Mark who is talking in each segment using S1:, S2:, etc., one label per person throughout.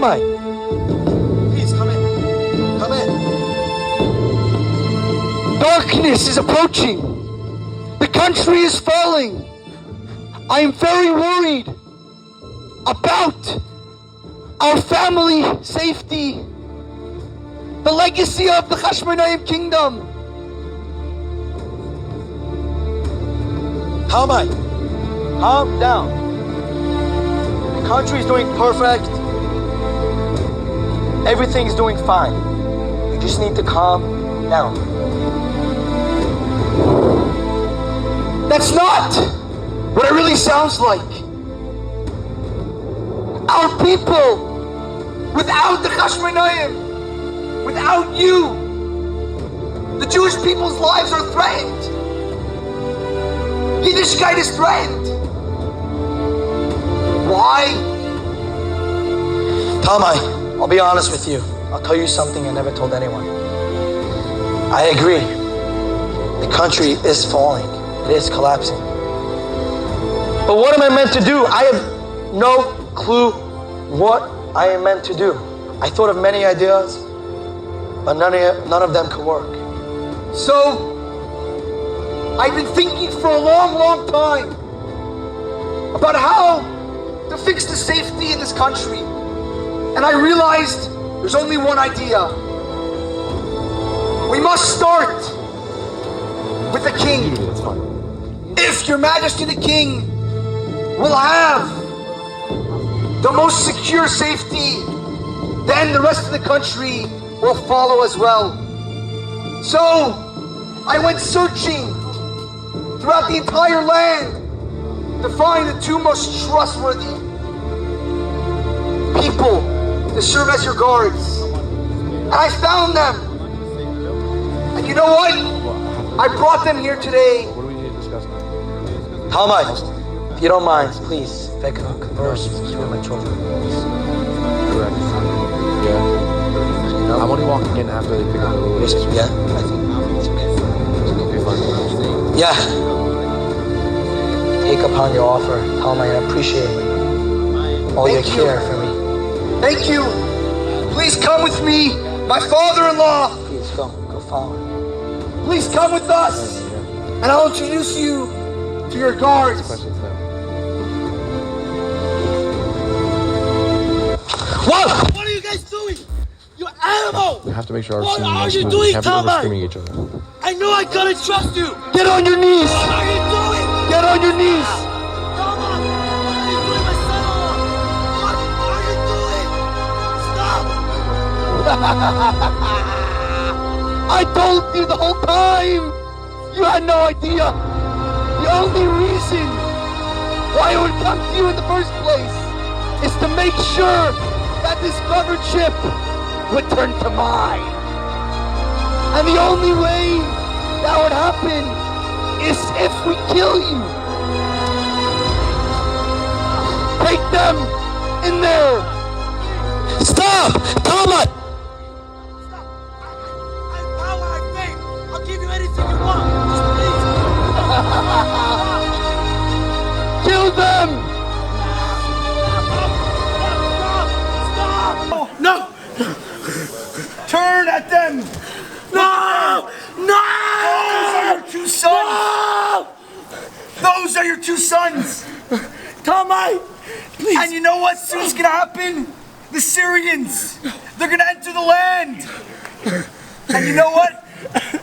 S1: Talmai.
S2: Please, come in. Come in.
S1: Darkness is approaching. The country is falling. I am very worried about our family safety, the legacy of the Chashmonai kingdom.
S2: Talmai, calm down. The country is doing perfect. Everything's doing fine. You just need to calm down.
S1: That's not what it really sounds like. Our people, without the Chashmonai, without you, the Jewish people's lives are threatened. Yiddishkeit is threatened. Why?
S2: Talmai, I'll be honest with you. I'll tell you something I never told anyone. I agree. The country is falling. It is collapsing. But what am I meant to do? I have no clue what I am meant to do. I thought of many ideas, but none of them could work.
S1: So, I've been thinking for a long time about how to fix the safety in this country. And I realized there's only one idea. We must start with the king. If Your Majesty the King will have the most secure safety, then the rest of the country will follow as well. So, I went searching throughout the entire land to find the two most trustworthy people to serve as your guards. And I found them. And you know what? I brought them here today.
S3: What do we need to discuss now?
S2: Talmai, if you don't mind, please, if I can converse with my children.
S3: Correct. Yeah. I'm only walking in after they pick up the release.
S2: Yeah, I think it's okay.
S3: Okay, fine.
S2: Yeah. Take upon your offer, Talmai, I appreciate all your care for me.
S1: Thank you. Please come with me, my father-in-law.
S2: Please go follow.
S1: Please come with us, and I'll introduce you to your guards.
S3: Questions now.
S1: What? What are you guys doing? You animal!
S3: We have to make sure our
S1: What
S3: scene
S1: are
S3: is
S1: you
S3: smooth.
S1: doing,
S3: We can't be
S1: Talmai?
S3: over-screaming each other.
S1: I know I gotta trust you. Get on your knees. What are you doing? Get on your knees. Come on. What are you doing, my son-in-law? What are you doing? Stop. I told you the whole time. You had no idea. The only reason why I would come to you in the first place is to make sure that this governorship would turn to mine. And the only way that would happen is if we kill you. Take them in there.
S2: Stop! Talmai!
S1: Stop. I have power, I have faith. I'll give you anything you want. Just please. Kill them! Stop! No! Turn at them! No! No! Those are your two sons! No! Those are your two sons! Talmai! Please! And you know what soon's gonna happen? The Syrians! They're gonna enter the land! And you know what?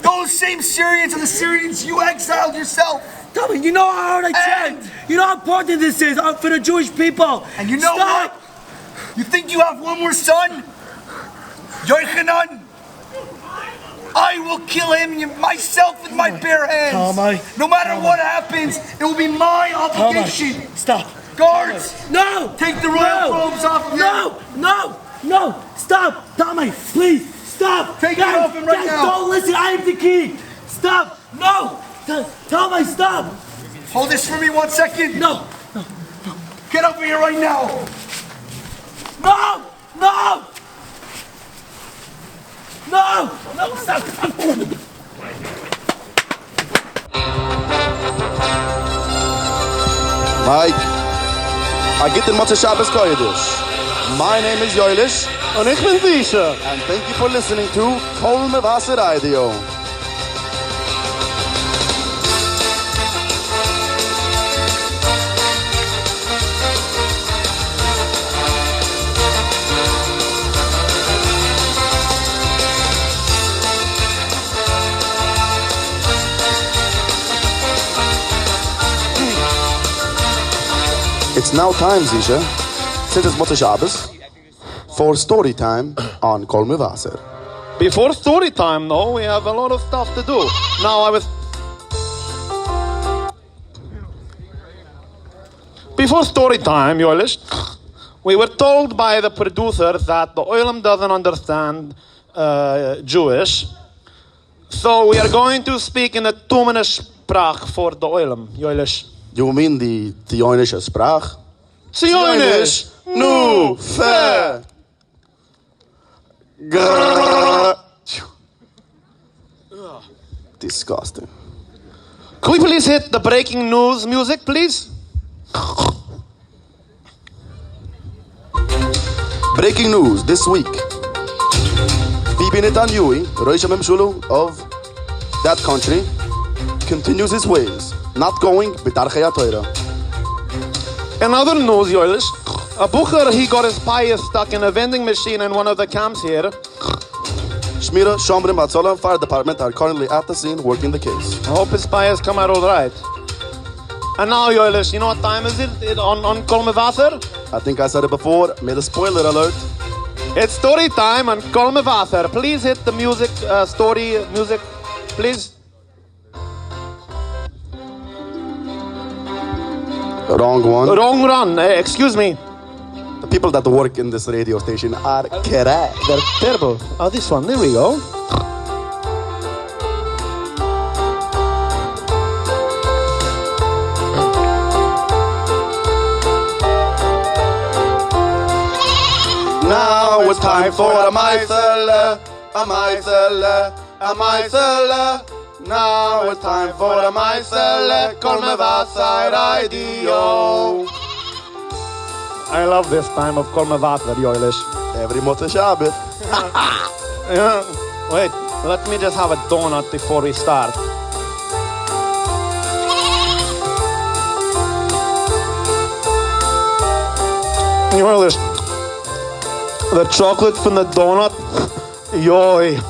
S1: Those same Syrians are the Syrians you exiled yourself!
S4: Tommy, you know how hard I tried. You know how important this is for the Jewish people.
S1: And you know what? You think you have one more son? Yochanan? I will kill him myself with my bare hands.
S4: Talmai.
S1: No matter what happens, it will be my obligation.
S4: Talmai. Stop.
S1: Guards!
S4: No!
S1: Take the royal robes off of him!
S4: No! Stop! Tommy, please, stop!
S1: Take it off him right now!
S4: Don't listen, I am the king! Stop! No! Tommy, stop!
S1: Hold this for me 1 second!
S4: No!
S1: Get over here right now!
S4: No! Stop!
S5: Mike, I get the Motzei Shabbos Kodesh. My name is Yoilish.
S6: Und ich bin Zusha.
S5: And thank you for listening to Kol Mevasser Radio. It's now time, Zusha, since it's Motzei Shabbos, for story time on Kol Mevasser.
S6: Before story time, though, we have a lot of stuff to do. Before story time, Yoilish, we were told by the producer that the Oilam doesn't understand Jewish. So we are going to speak in the tumultuous sprach for the Oilam, Yoilish.
S5: You mean the Zionische Sprach?
S6: Zionisch!
S5: Nu! Fe! Grrrr. Disgusting.
S6: Can we please hit the breaking news music, please?
S5: Breaking news this week. Bibi Netanyahu, Rosh Hamimshulu of that country, continues his ways, not going b'darchei Torah.
S6: In other news, Yoilish, a Bucher, he got his pious stuck in a vending machine in one of the camps here.
S5: Shmira, Shomrim, Hatzolah Fire Department are currently at the scene working the case.
S6: I hope his pious come out all right. And now, Yoilish, you know what time is it on Kol Mevasser?
S5: I think I said it before, made a spoiler alert.
S6: It's story time on Kol Mevasser. Please hit the music, story music, please.
S5: Wrong one.
S6: Wrong run, excuse me.
S5: The people that work in this radio station are correct.
S6: They're terrible. Oh, this one, there we go.
S5: Now it's time for a Meisele, a Meisele, a Meisele. Now it's time for a Meisele, Kol Mevasser Radio.
S6: I love this time of Kol Mevasser, Yoilish.
S5: Every Motzei Shabbos.
S6: Yeah. Wait, let me just have a donut before we start. Yoilish, the chocolate from the donut, yoy.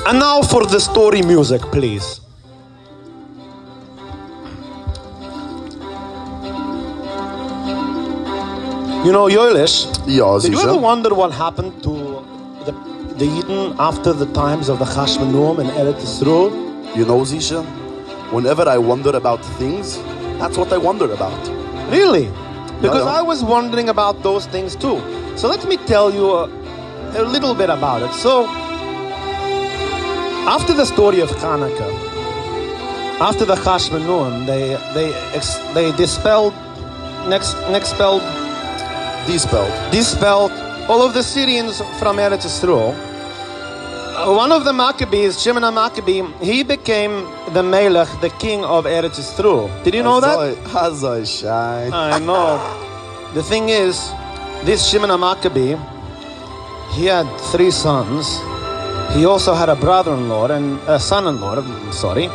S6: And now for the story music, please. You know, Yoilish,
S5: Ja,
S6: did you ever
S5: sicher.
S6: wonder what happened to the Yidden after the times of the Chashmonai and Eretz Yisroel?
S5: You know, Zusha, whenever I wonder about things, that's what I wonder about.
S6: Really? Because
S5: Yeah.
S6: I was wondering about those things too. So let me tell you a little bit about it. So, after the story of Hanukkah, after the Chashmonai, they dispelled all of the Syrians from Eretz Yisroel. One of the Maccabees, Shimon HaMaccabee, he became the Melech, the king of Eretz Yisroel. Did you know that?
S5: Hazoi Shai.
S6: I know. The thing is, this Shimon HaMaccabee, he had 3 sons. He also had a brother-in-law and a son-in-law, sorry.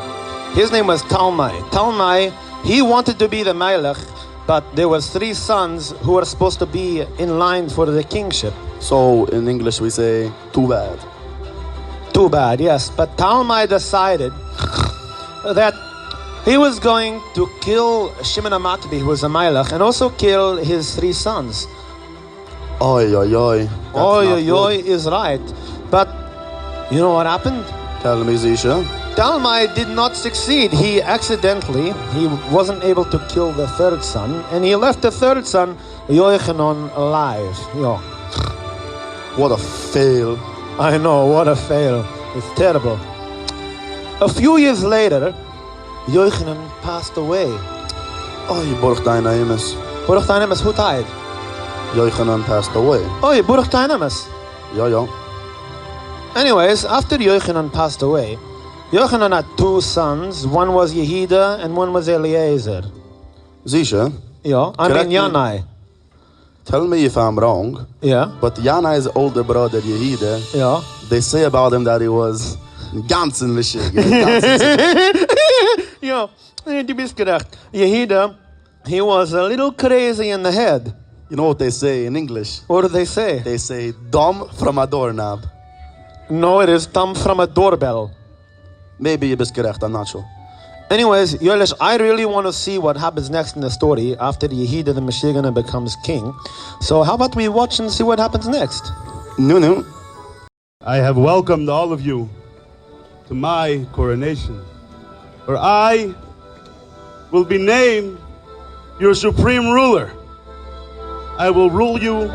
S6: His name was Talmai. Talmai, he wanted to be the Melech, but there was 3 sons who were supposed to be in line for the kingship.
S5: So in English we say, too bad.
S6: Too bad, yes. But Talmai decided that he was going to kill Shimon HaMaccabee, who was a Melech, and also kill his 3 sons.
S5: Oi, oi, oi.
S6: Oy, oy, oy is right. But you know what happened?
S5: Tell me, Zusha.
S6: Talmai did not succeed. He wasn't able to kill the 3rd son, and he left the 3rd son, Yochanan, alive. Yo.
S5: What a fail.
S6: I know, what a fail. It's terrible. A few years later, Yochanan passed away.
S5: Oi, Baruch deine Emes.
S6: Baruch Tainamas, who died?
S5: Yochanan passed away.
S6: Oh, Baruch Tainamas.
S5: Ja, ja.
S6: Anyways, after Yochanan passed away, Yochanan had two sons. One was Yehida and one was Eliezer.
S5: Zusha,
S6: Yeah, I mean
S5: Correct me.
S6: Yanai.
S5: tell me if I'm wrong,
S6: Yeah,
S5: but Yanai's older brother Yehida,
S6: yeah.
S5: they say about him that he was ganz in Michigan.
S6: Ja, du bist gerecht. Yehida, he was a little crazy in the head.
S5: You know what they say in English?
S6: What do they say?
S5: They say dumb from a doorknob.
S6: No, it is thumb from a doorbell.
S5: Maybe you bist gerecht, I'm not sure.
S6: Anyways, Yoelish, I really want to see what happens next in the story after Yehida the Meshiggana becomes king. So how about we watch and see what happens next?
S5: No.
S7: I have welcomed all of you to my coronation, where I will be named your supreme ruler. I will rule you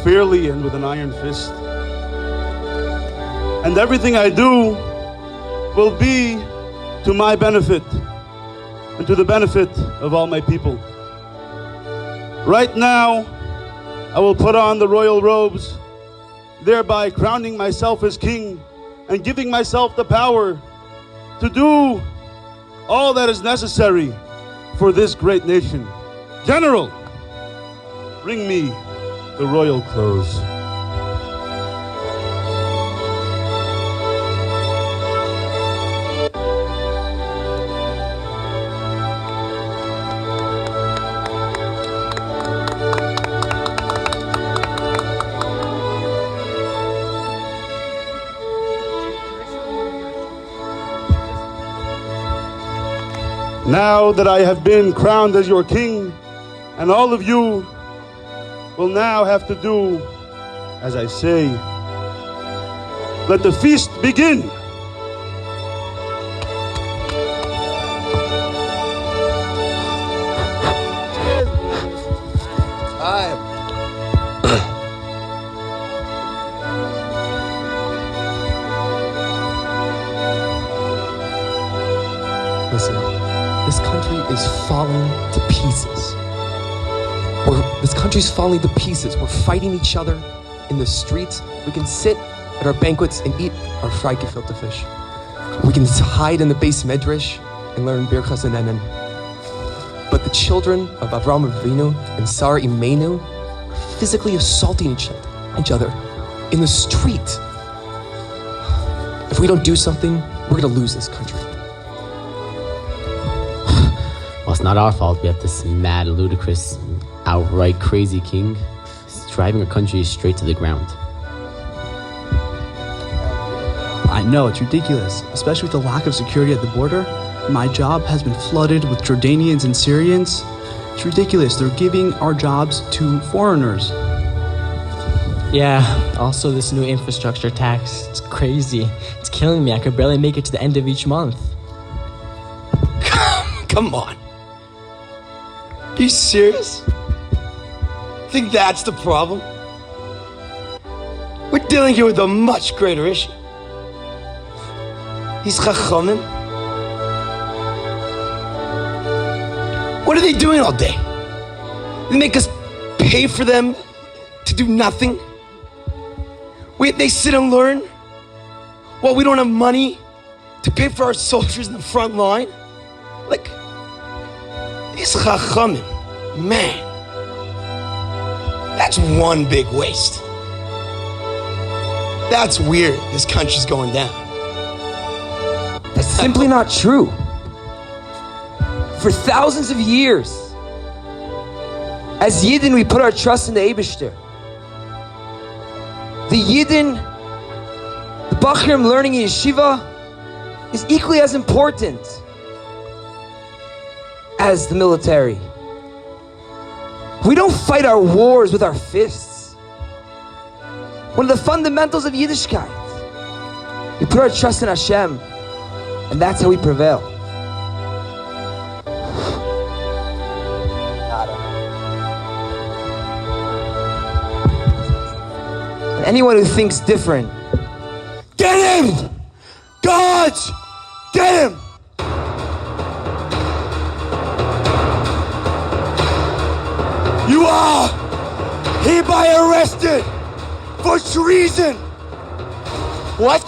S7: fairly and with an iron fist. And everything I do will be to my benefit and to the benefit of all my people. Right now, I will put on the royal robes, thereby crowning myself as king and giving myself the power to do all that is necessary for this great nation. General, bring me the royal clothes. Now that I have been crowned as your king, and all of you will now have to do as I say. Let the feast begin.
S8: Listen, this country is falling to pieces. This country's falling to pieces. We're fighting each other in the streets. We can sit at our banquets and eat our fried gefilte fish. We can hide in the base medrash and learn birchas and enen. But the children of Avrami Avinu and Sarah Imenu are physically assaulting each other in the street. If we don't do something, we're gonna lose this country.
S9: Well, it's not our fault. We have this mad, ludicrous, outright crazy king. He's driving our country straight to the ground.
S10: I know, it's ridiculous, especially with the lack of security at the border. My job has been flooded with Jordanians and Syrians. It's ridiculous. They're giving our jobs to foreigners.
S11: Yeah, also this new infrastructure tax. It's crazy. It's killing me. I could barely make it to the end of each month.
S2: Come on. Are you serious? Think that's the problem? We're dealing here with a much greater issue. These Chachamim, what are they doing all day? They make us pay for them to do nothing? They sit and learn while we don't have money to pay for our soldiers in the front line? Like, these Chachamim, man, that's one big waste. That's weird, this country's going down.
S8: That's simply not true. For thousands of years, as Yidden, we put our trust in the Eibishter. The Yidden, the Bachrim learning in yeshiva, is equally as important as the military. We don't fight our wars with our fists. One of the fundamentals of Yiddishkeit. We put our trust in Hashem, and that's how we prevail. And anyone who thinks different,
S2: get him! Gods! Get him! You are hereby arrested for treason! What?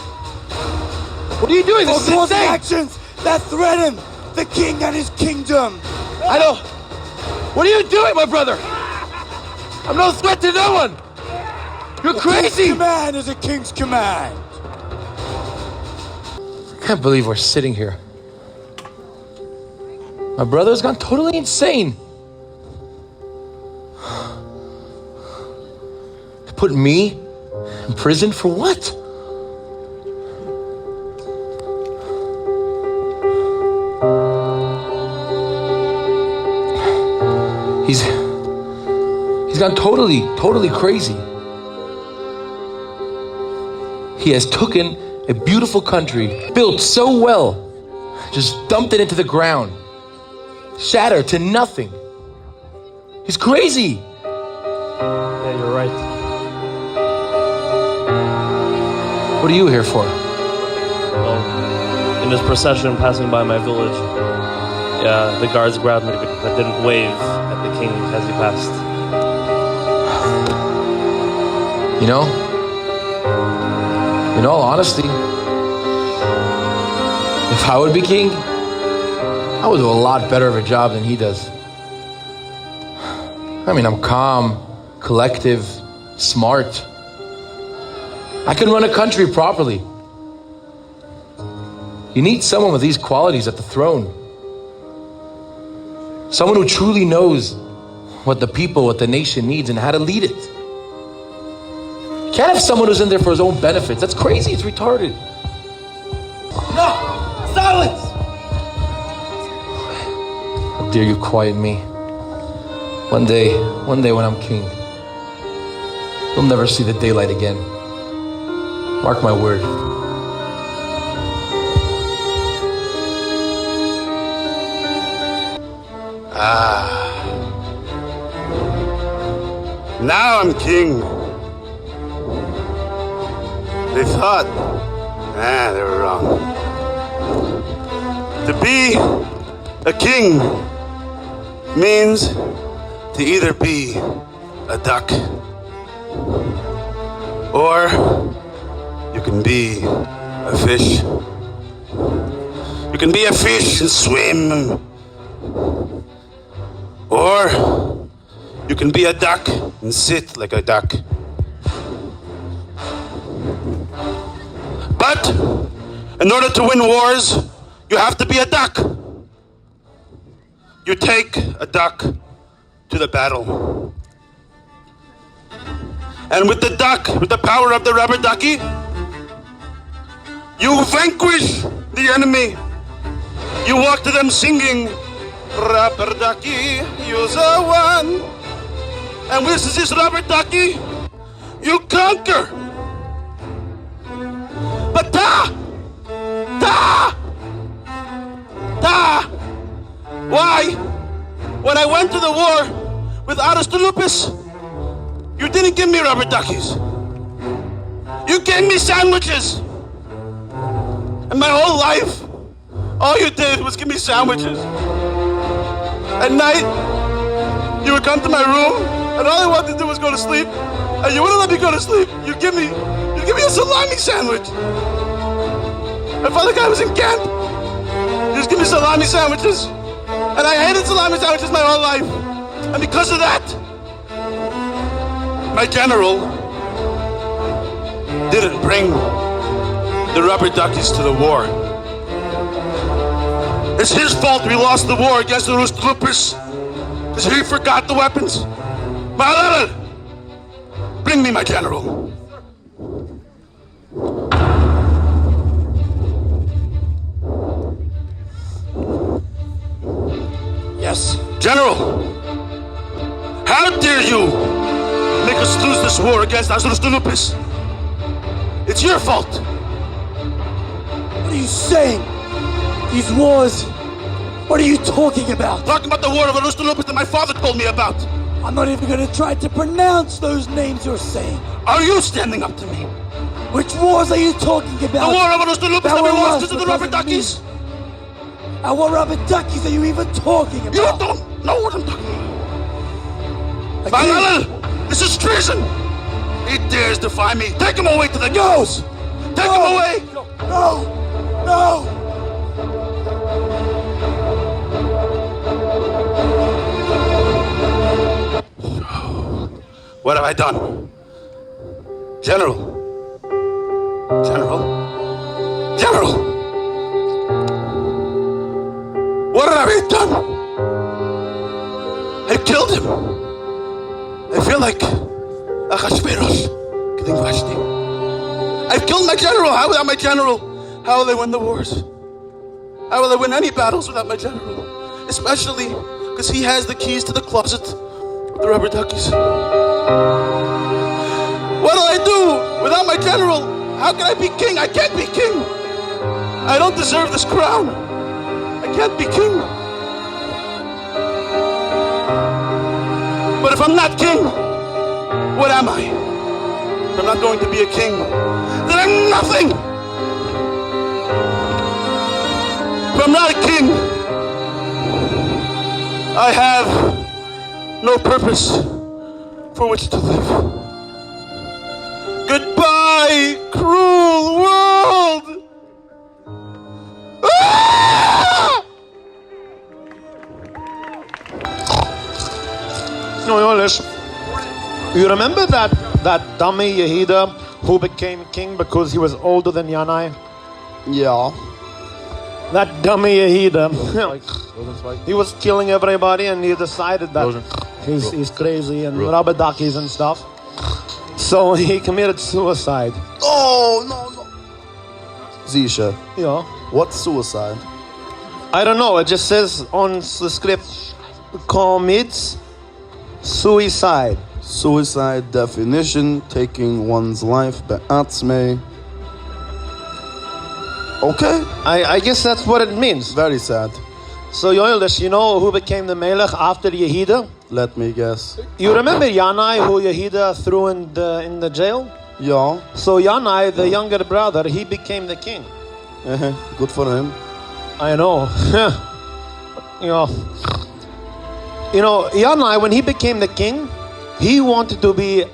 S1: What are you doing? This is
S4: causing
S1: insane!
S4: actions that threaten the king and his kingdom.
S1: I don't... What are you doing, my brother? I'm no threat to no one! You're crazy!
S4: Command is a king's command.
S1: I can't believe we're sitting here. My brother's gone totally insane. Put me in prison for what? He's gone totally crazy. He has taken a beautiful country, built so well, just dumped it into the ground, shattered to nothing. He's crazy.
S3: Yeah, you're right.
S1: What are you here for?
S3: Well, in this procession passing by my village, yeah, the guards grabbed me because I didn't wave at the king as he passed.
S1: You know, in all honesty, if I would be king, I would do a lot better of a job than he does. I mean, I'm calm, collective, smart. I can run a country properly. You need someone with these qualities at the throne. Someone who truly knows what the people, what the nation needs and how to lead it. You can't have someone who's in there for his own benefits. That's crazy, it's retarded.
S4: No! Silence!
S1: How dare you quiet me? One day when I'm king, you'll never see the daylight again. Mark my word.
S7: Now I'm king. They thought, they were wrong. To be a king means to either be a duck or you can be a fish. You can be a fish and swim. Or you can be a duck and sit like a duck. But in order to win wars, you have to be a duck. You take a duck to the battle. And with the duck, with the power of the rubber ducky, you vanquish the enemy. You walk to them singing, rubber ducky, you're one. And with this rubber ducky, you conquer. But why? When I went to the war with Aristolupus, you didn't give me rubber duckies. You gave me sandwiches. And my whole life, all you did was give me sandwiches. At night, you would come to my room, and all I wanted to do was go to sleep. And you wouldn't let me go to sleep. You'd give me a salami sandwich. And Father God was in camp. You just give me salami sandwiches. And I hated salami sandwiches my whole life. And because of that, my general didn't bring the rubber duckies to the war. It's his fault we lost the war against the Aristolupus because he forgot the weapons. Ma'alal, bring me my general. Yes, General. How dare you make us lose this war against Aristolupus? It's your fault.
S4: What are you saying? These wars? What are you talking about?
S7: Talking about the war of Aristolupus that my father told me about.
S4: I'm not even going to try to pronounce those names you're saying.
S7: Are you standing up to me?
S4: Which wars are you talking about?
S7: The war of Aristolupus that we lost to the rubber duckies.
S4: And what rubber duckies are you even talking about?
S7: You don't know what I'm talking about. Ma'alal, this is treason. He dares defy me. Take him away to the gallows. Take him away.
S4: No. No!
S7: What have I done? General. What have I done? I killed him. I feel like Achashverosh killing Vashti. I've killed my general. How without my general? How will I win the wars? How will I win any battles without my general? Especially because he has the keys to the closet of the rubber duckies. What'll I do without my general? How can I be king? I can't be king. I don't deserve this crown. I can't be king. But if I'm not king, what am I? If I'm not going to be a king, then I'm nothing. If I'm not a king, I have no purpose for which to live. Goodbye, cruel world! Ah!
S6: No, you remember that dummy Yehuda who became king because he was older than Yanai?
S5: Yeah.
S6: That dummy Yehuda. He was killing everybody and he decided that he's crazy and rubber duckies and stuff. So he committed suicide.
S5: Oh, no. Zusha,
S6: Yeah.
S5: what's suicide?
S6: I don't know, it just says on the script, commits suicide.
S5: Suicide definition, taking one's life be'atzmei. Okay,
S6: I guess that's what it means.
S5: very sad.
S6: So Yoelish, you know who became the Melech after Yehuda?
S5: Let me guess.
S6: You remember Yanai who Yehuda threw in the jail?
S5: Yeah,
S6: So Yanai, the younger brother, he became the king.
S5: good for him.
S6: I know. You know, Yanai, when he became the king, he wanted to be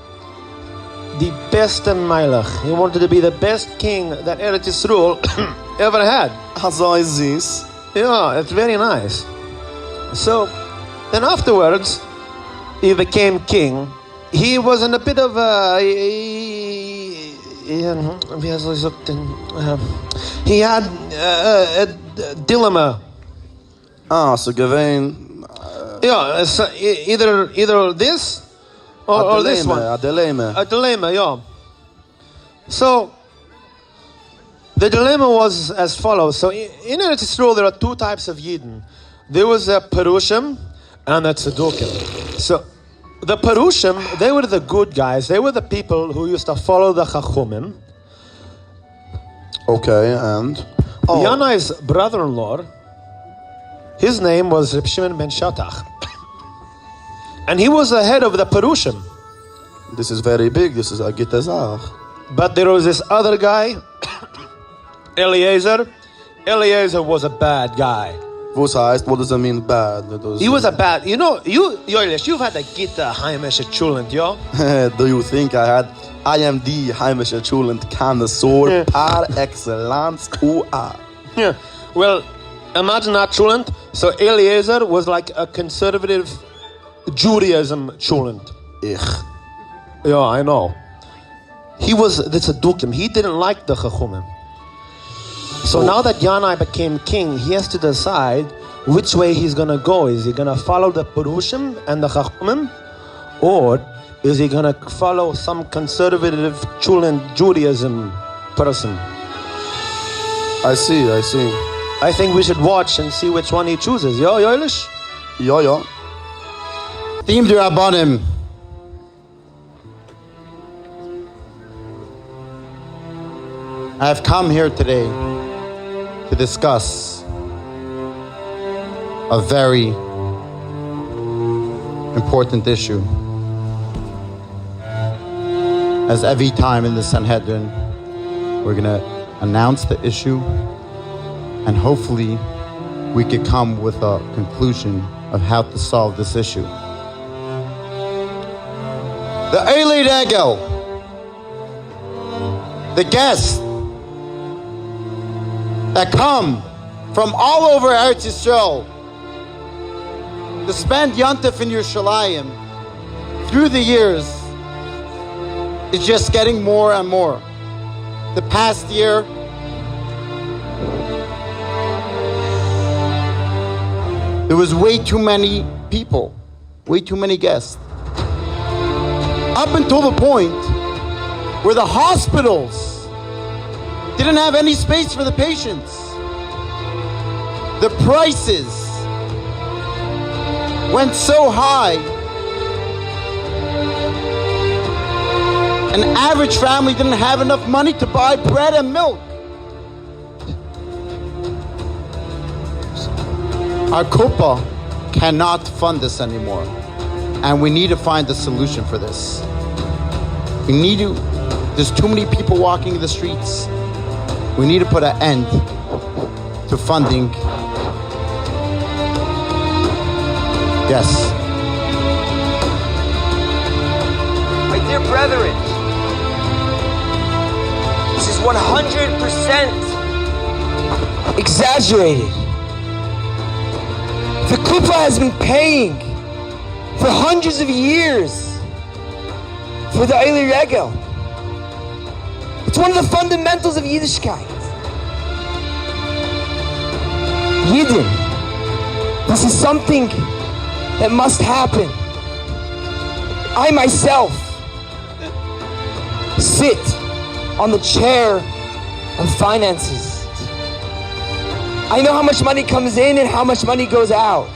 S6: the best Melech. He wanted to be the best king that Eretz Yisroel ever had.
S5: How is this?
S6: Yeah, it's very nice. So, then afterwards, he became king. He was in a bit of he had a dilemma.
S5: So Gawain.
S6: Yeah, so either this or this one.
S5: A dilemma.
S6: A dilemma, yeah. So, the dilemma was as follows. So, in Eretz Yisroel, there are two types of Yidden. There was a Peroshim and a Tzedokim. So, the Peroshim, they were the good guys. They were the people who used to follow the Chachamim.
S5: Okay, and?
S6: Yanai's brother-in-law, his name was Reb Shimon ben Shatach. And he was the head of the Peroshim.
S5: This is very big. This is a Gitazach.
S6: But there was this other guy, Eliezer. Eliezer was a bad guy.
S5: What does it mean bad?
S6: He was a bad, Yoelish, you've had a Gita heimische Schulent, yo?
S5: Do you think I am the heimische Schulent connoisseur par excellence?
S6: Yeah. Well, imagine that Schulent. So Eliezer was like a conservative Judaism Schulent. Yeah, I know. He was the Tzedokim. He didn't like the Chachamim. So now that Yanai became king, he has to decide which way he's going to go. Is he going to follow the Peroshim and the Chachamim? Or is he going to follow some conservative Judaism person?
S5: I see.
S6: I think we should watch and see which one he chooses. Yo, Yoelish?
S5: Yeah.
S12: Theme to Rabbanim. I have come here today to discuss a very important issue. As every time in the Sanhedrin, we're going to announce the issue and hopefully we could come with a conclusion of how to solve this issue. The Eilid Egel, the guest, that come from all over Eretz Yisroel to spend Yontif in Yerushalayim through the years is just getting more and more. The past year, there was way too many people, way too many guests. Up until the point where the hospitals didn't have any space for the patients. The prices went so high, an average family didn't have enough money to buy bread and milk. Our Kupa cannot fund this anymore, and we need to find a solution for this. There's too many people walking in the streets. We need to put an end to funding. Yes.
S13: My dear brethren, this is 100% exaggerated. The Kupa has been paying for hundreds of years for the Eili Regel. It's one of the fundamentals of Yiddishkeit. Yidden. This is something that must happen. I myself sit on the chair of finances. I know how much money comes in and how much money goes out.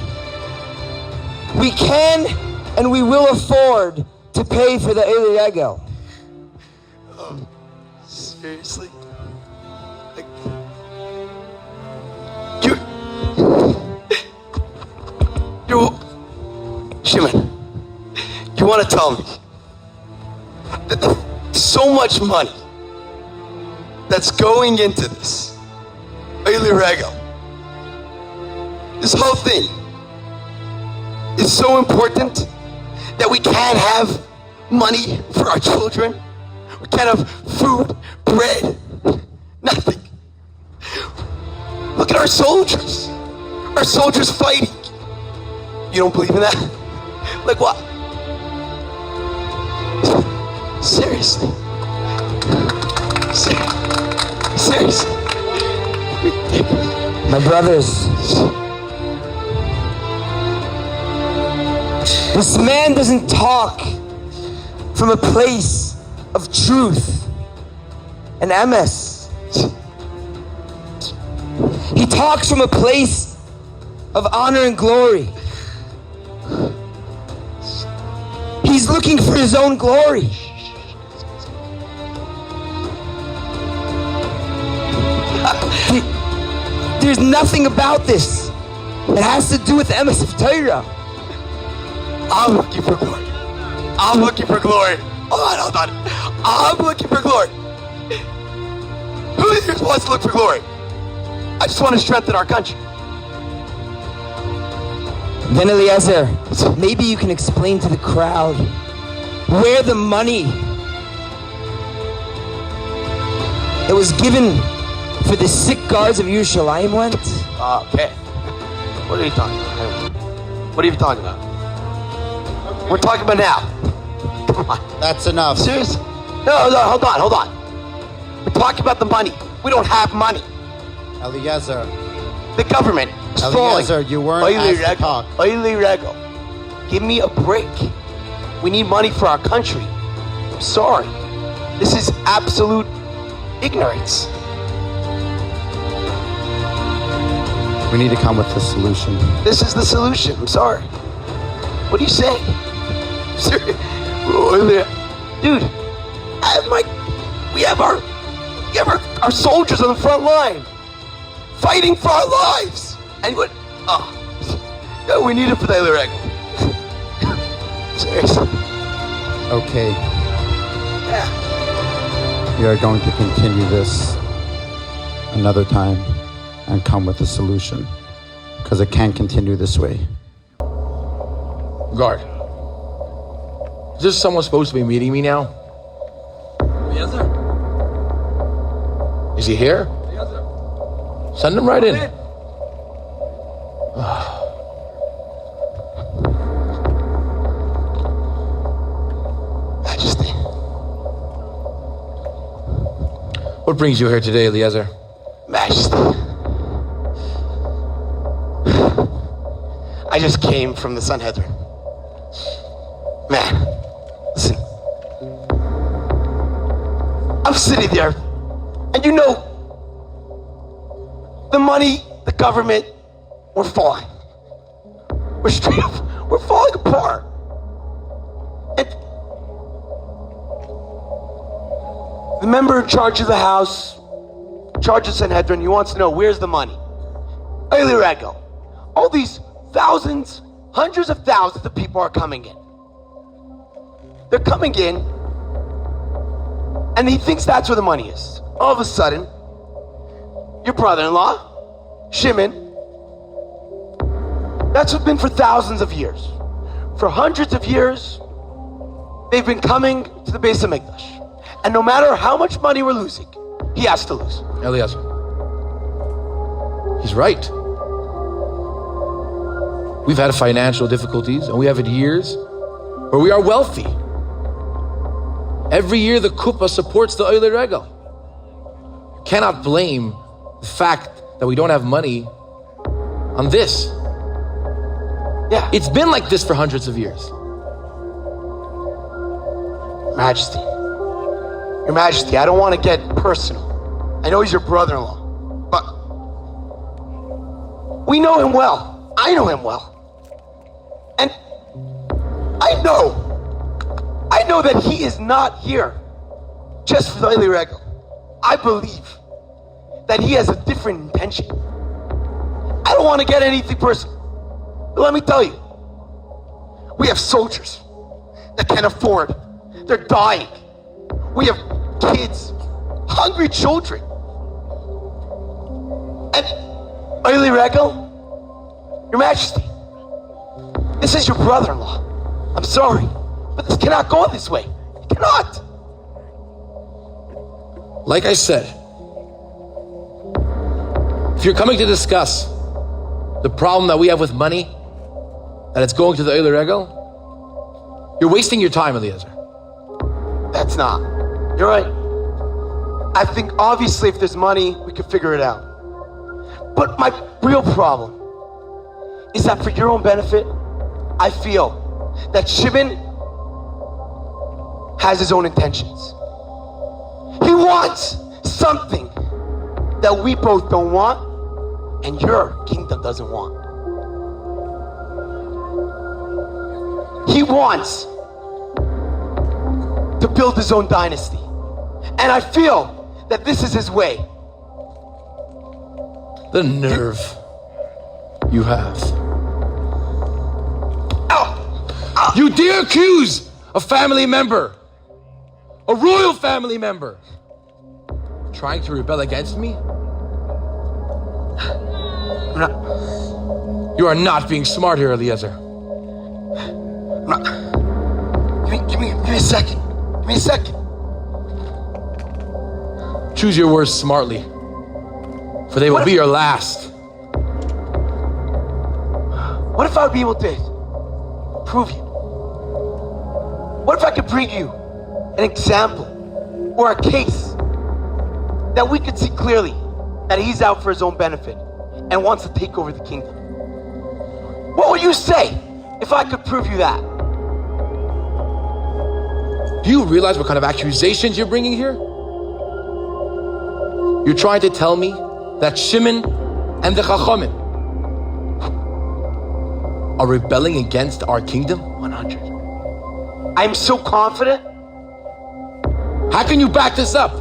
S13: We can and we will afford to pay for the Eili Regel.
S2: Seriously? Shimon, you want to tell me that so much money that's going into this Eili Regel, this whole thing is so important that we can't have money for our children? We can't have food, bread, nothing. Look at our soldiers fighting. You don't believe in that? Like what? Seriously. Seriously.
S13: My brothers, this man doesn't talk from a place of truth and emes. He talks from a place of honor and glory. He's looking for his own glory. There's nothing about this that has to do with emes of Torah.
S2: I'm looking for glory. I'm looking for glory. Hold on. I'm looking for glory. Who here wants to look for glory? I just want to strengthen our country.
S13: Then Eliezer, maybe you can explain to the crowd where the money that was given for the sick guards of Yerushalayim went?
S2: Okay. What are you talking about? What are you talking about? We're talking about now. Come on.
S12: That's enough.
S2: Seriously? No, hold on. We're talking about the money. We don't have money.
S12: Eliezer.
S2: The government is
S12: Eliezer,
S2: falling.
S12: you weren't asked to talk.
S2: Eili Regel. Give me a break. We need money for our country. I'm sorry. This is absolute ignorance.
S12: We need to come with a solution.
S2: This is the solution. I'm sorry. What are you saying? Dude, we have our soldiers on the front line fighting for our lives. And what? No, we need it for the Eili Regel. Seriously.
S12: Okay.
S2: Yeah.
S12: We are going to continue this another time and come with a solution, because it can't continue this way.
S14: Guard. Is this someone supposed to be meeting me now?
S8: Yes, sir.
S14: Is he here?
S8: Yes, sir.
S14: Send him right in.
S13: Majesty.
S14: What brings you here today, Eliezer?
S13: Majesty. I just came from the Sanhedrin. Man, listen. I'm sitting there, and you know, the money, the government, we're falling. We're straight up, we're falling apart. And the member in charge of the house, in charge of Sanhedrin, he wants to know, where's the money? Early Rego. All these thousands, hundreds of thousands of people are coming in. They're coming in, and he thinks that's where the money is. All of a sudden, your brother-in-law, Shimon, that's what's been for thousands of years. For hundreds of years, they've been coming to the base of Mikdash. And no matter how much money we're losing, he has to lose.
S14: Eliezer. He's right. We've had financial difficulties, and we have had years where we are wealthy. Every year the kuppah supports the Oile Regel. You cannot blame the fact that we don't have money on this.
S13: Yeah.
S14: It's been like this for hundreds of years.
S13: Majesty. Your Majesty, I don't want to get personal. I know he's your brother-in-law, but we know him well. I know him well. And I know that he is not here just for the Oile Regel. I believe that he has a different intention. I don't want to get anything personal, but let me tell you, we have soldiers that can't afford. They're dying. We have kids, hungry children. And Oile Regel, Your Majesty, this is your brother-in-law. I'm sorry, but this cannot go this way. It cannot.
S14: Like I said, if you're coming to discuss the problem that we have with money, that it's going to the Oile Regel, you're wasting your time, Eliezer.
S13: That's not. You're right. I think obviously if there's money, we can figure it out. But my real problem is that for your own benefit, I feel that Shimon has his own intentions. He wants something that we both don't want and your kingdom doesn't want. He wants to build his own dynasty. And I feel that this is his way.
S14: The nerve you have. You dare accuse a family member, a royal family member, trying to rebel against me? You are not being smart here, Eliezer.
S13: Give me a second. Give me a second.
S14: Choose your words smartly, for they will be your last.
S13: What if I would be able to prove you? What if I could bring you an example or a case that we could see clearly that he's out for his own benefit and wants to take over the kingdom? What would you say if I could prove you that?
S14: Do you realize what kind of accusations you're bringing here? You're trying to tell me that Shimon and the Chachamim are rebelling against our kingdom?
S13: 100. I'm so confident.
S14: How can you back this up?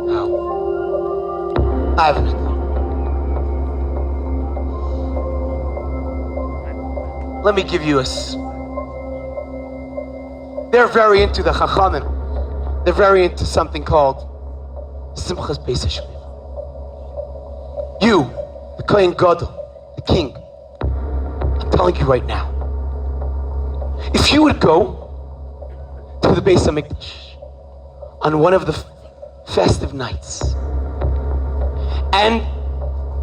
S13: How? I have an idea. Let me give you a... They're very into the Chachamim. They're very into something called Simchas Beis HaShemim. You, the Kohen Gadol, the king, I'm telling you right now, if you would go to the Beis HaMikdash on one of the festive nights. And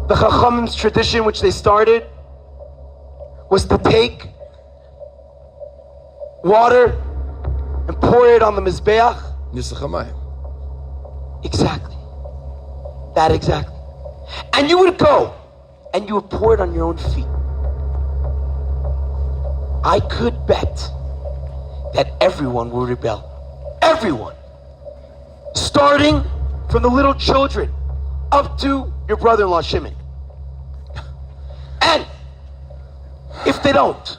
S13: the Chachamim's tradition, which they started, was to take water and pour it on the Mizbeach. Exactly. That exactly. And you would go and you would pour it on your own feet. I could bet that everyone will rebel. Everyone. Starting from the little children up to your brother-in-law Shimon. And if they don't,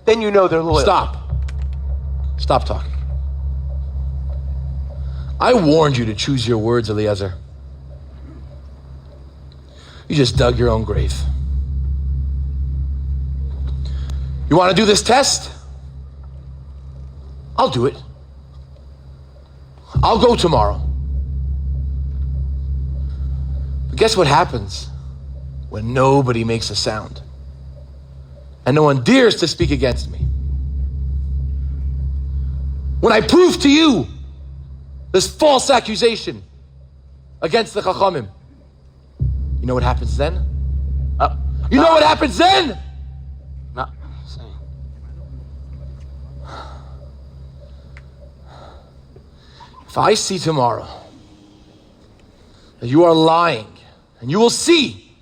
S13: then you know they're loyal.
S14: Stop talking. I warned you to choose your words, Eliezer. You just dug your own grave. You want to do this test? I'll do it. I'll go tomorrow. But guess what happens when nobody makes a sound and no one dares to speak against me? When I prove to you this false accusation against the Chachamim, you know what happens then? You know what happens then? If I see tomorrow that you are lying, and you will see,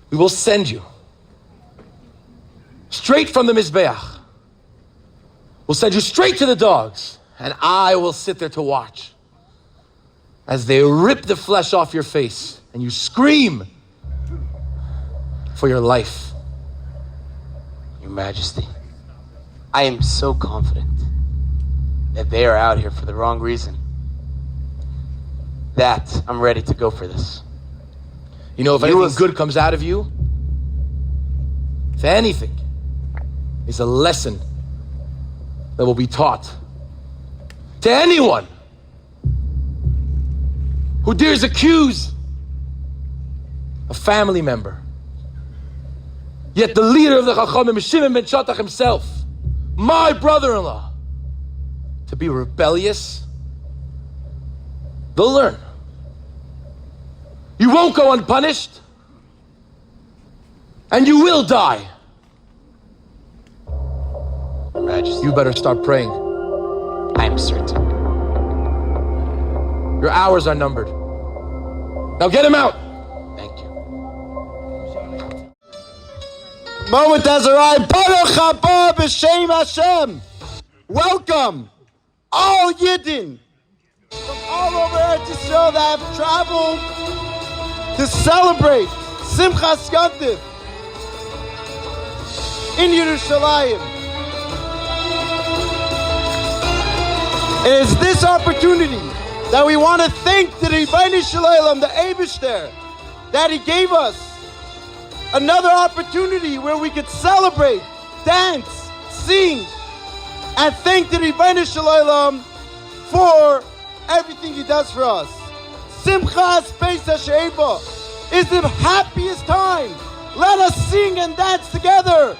S14: we will send you straight from the Mizbeach. We'll send you straight to the dogs, and I will sit there to watch as they rip the flesh off your face and you scream for your life.
S13: Your Majesty, I am so confident that they are out here for the wrong reason that I'm ready to go for this.
S14: You know, if anything good comes out of you, if anything, it's a lesson that will be taught to anyone who dares accuse a family member. Yet the leader of the Chachamim, Shimon ben Shattach himself, my brother-in-law, to be rebellious, they'll learn. You won't go unpunished, and you will die.
S13: Your Majesty,
S14: you better start praying.
S13: I am certain.
S14: Your hours are numbered. Now get him out.
S13: Thank you.
S12: Moment Azariah, Baruch haba b'shem Hashem. Welcome, all Yidden from all over Eretz Yisroel that have traveled to celebrate Simchas Yontif in Yerushalayim. It is this opportunity that we want to thank the Ribono Shel Olam, the Eibishter, that he gave us another opportunity where we could celebrate, dance, sing, and thank the Ribono Shel Olam for everything he does for us. Simchas Pesach Sheba is the happiest time. Let us sing and dance together.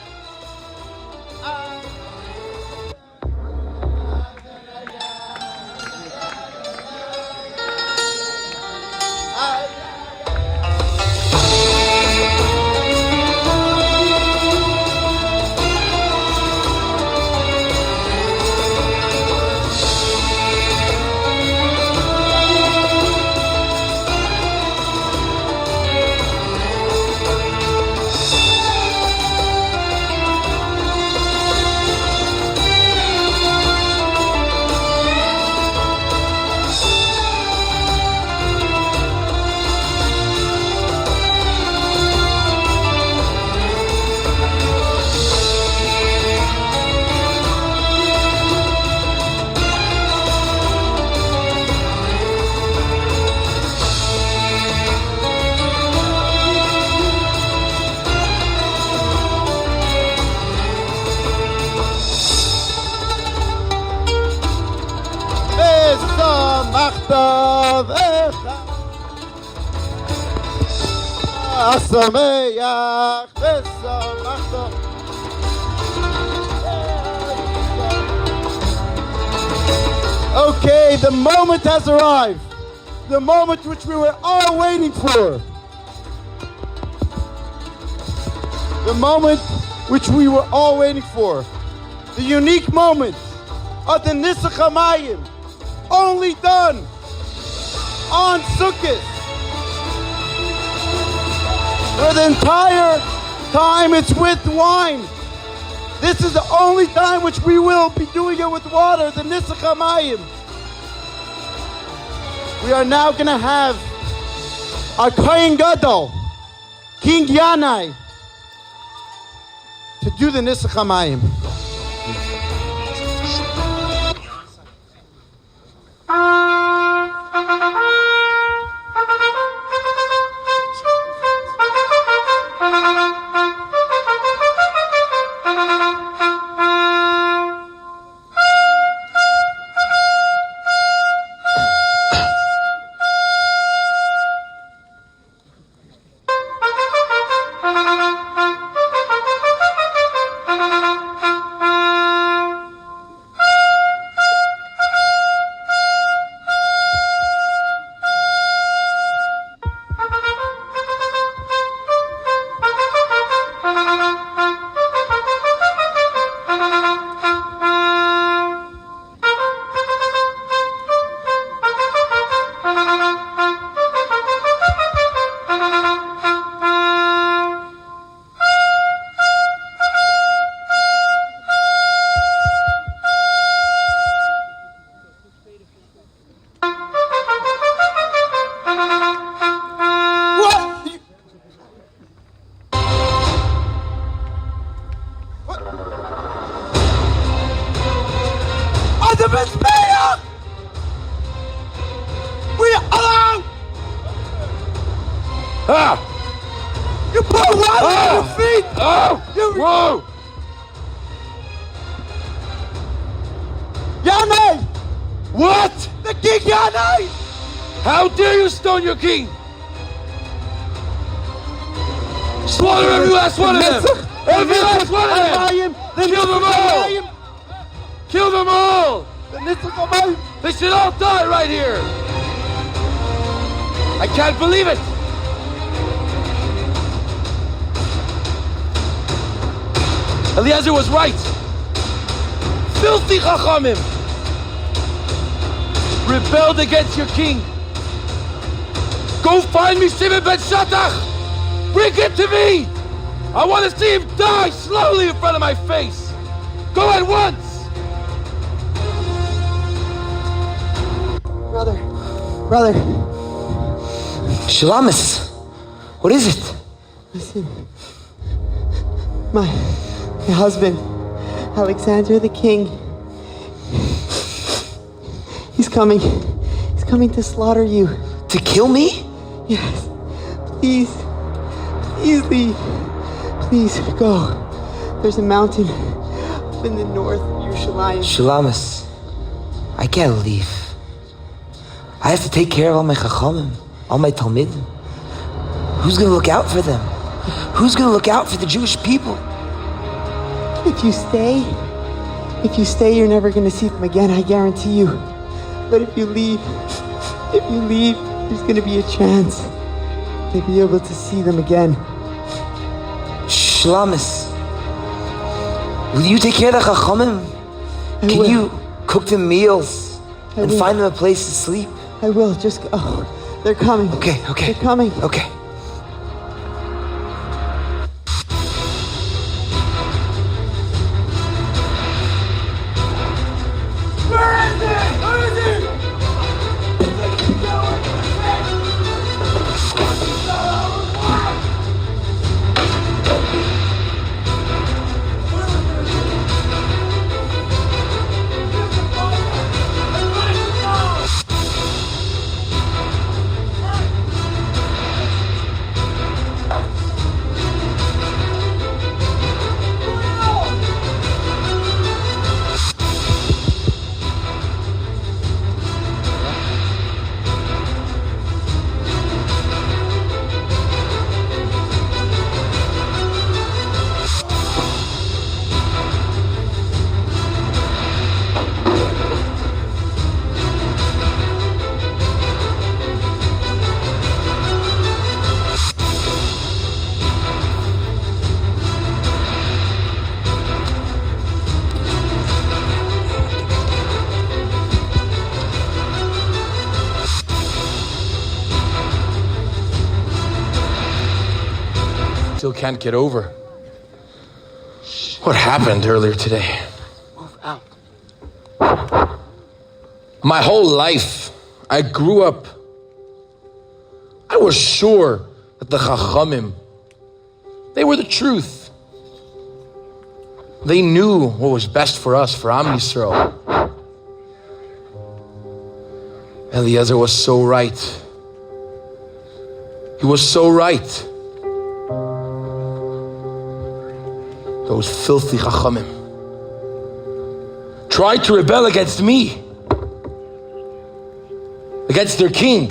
S12: Asameach v'samachta
S6: Okay, the moment has arrived. The moment which we were all waiting for. The moment which we were all waiting for. The unique moment of the Nisach HaMayim, only done on Sukkot. For the entire time it's with wine. This is the only time which we will be doing it with water, the Nisach HaMayim. We are now going to have our Kohen Gadol, King Yanai, to do the Nisach HaMayim.
S4: You put water on your feet!
S14: Whoa!
S6: Yanai!
S14: What?
S6: The king Yanai!
S14: How dare you stone your king? Slaughter every last one of them! Every last one of them! Kill them all! Kill them all! They should all die right here! I can't believe it! Eliezer was right! Filthy Chachamim! Rebelled against your king! Go find me Shimon ben Shattach! Bring him to me! I want to see him die slowly in front of my face! Go at once!
S13: Brother. Shalamis, what is it?
S15: Listen, my husband, Alexander the king, he's coming to slaughter you.
S13: To kill me?
S15: Yes. Please leave. Please go. There's a mountain up in the north of Yerushalayim.
S13: Shalamis, I can't leave. I have to take care of all my Chachamim, all my Talmidim. Who's going to look out for them? Who's going to look out for the Jewish people?
S15: If you stay, you're never going to see them again, I guarantee you. But if you leave, there's going to be a chance to be able to see them again.
S13: Shalamis, will you take care of the Chachamim? Can you cook them meals and find them a place to sleep?
S15: I will, just go. Oh, they're coming.
S13: Okay.
S15: They're coming.
S13: Okay.
S14: still can't get over what happened earlier today.
S13: Move out.
S14: My whole life, I grew up, I was sure that the Chachamim, they were the truth. They knew what was best for us, for Am Yisroel. Eliezer was so right. He was so right. Those filthy Chachamim tried to rebel against me, against their king.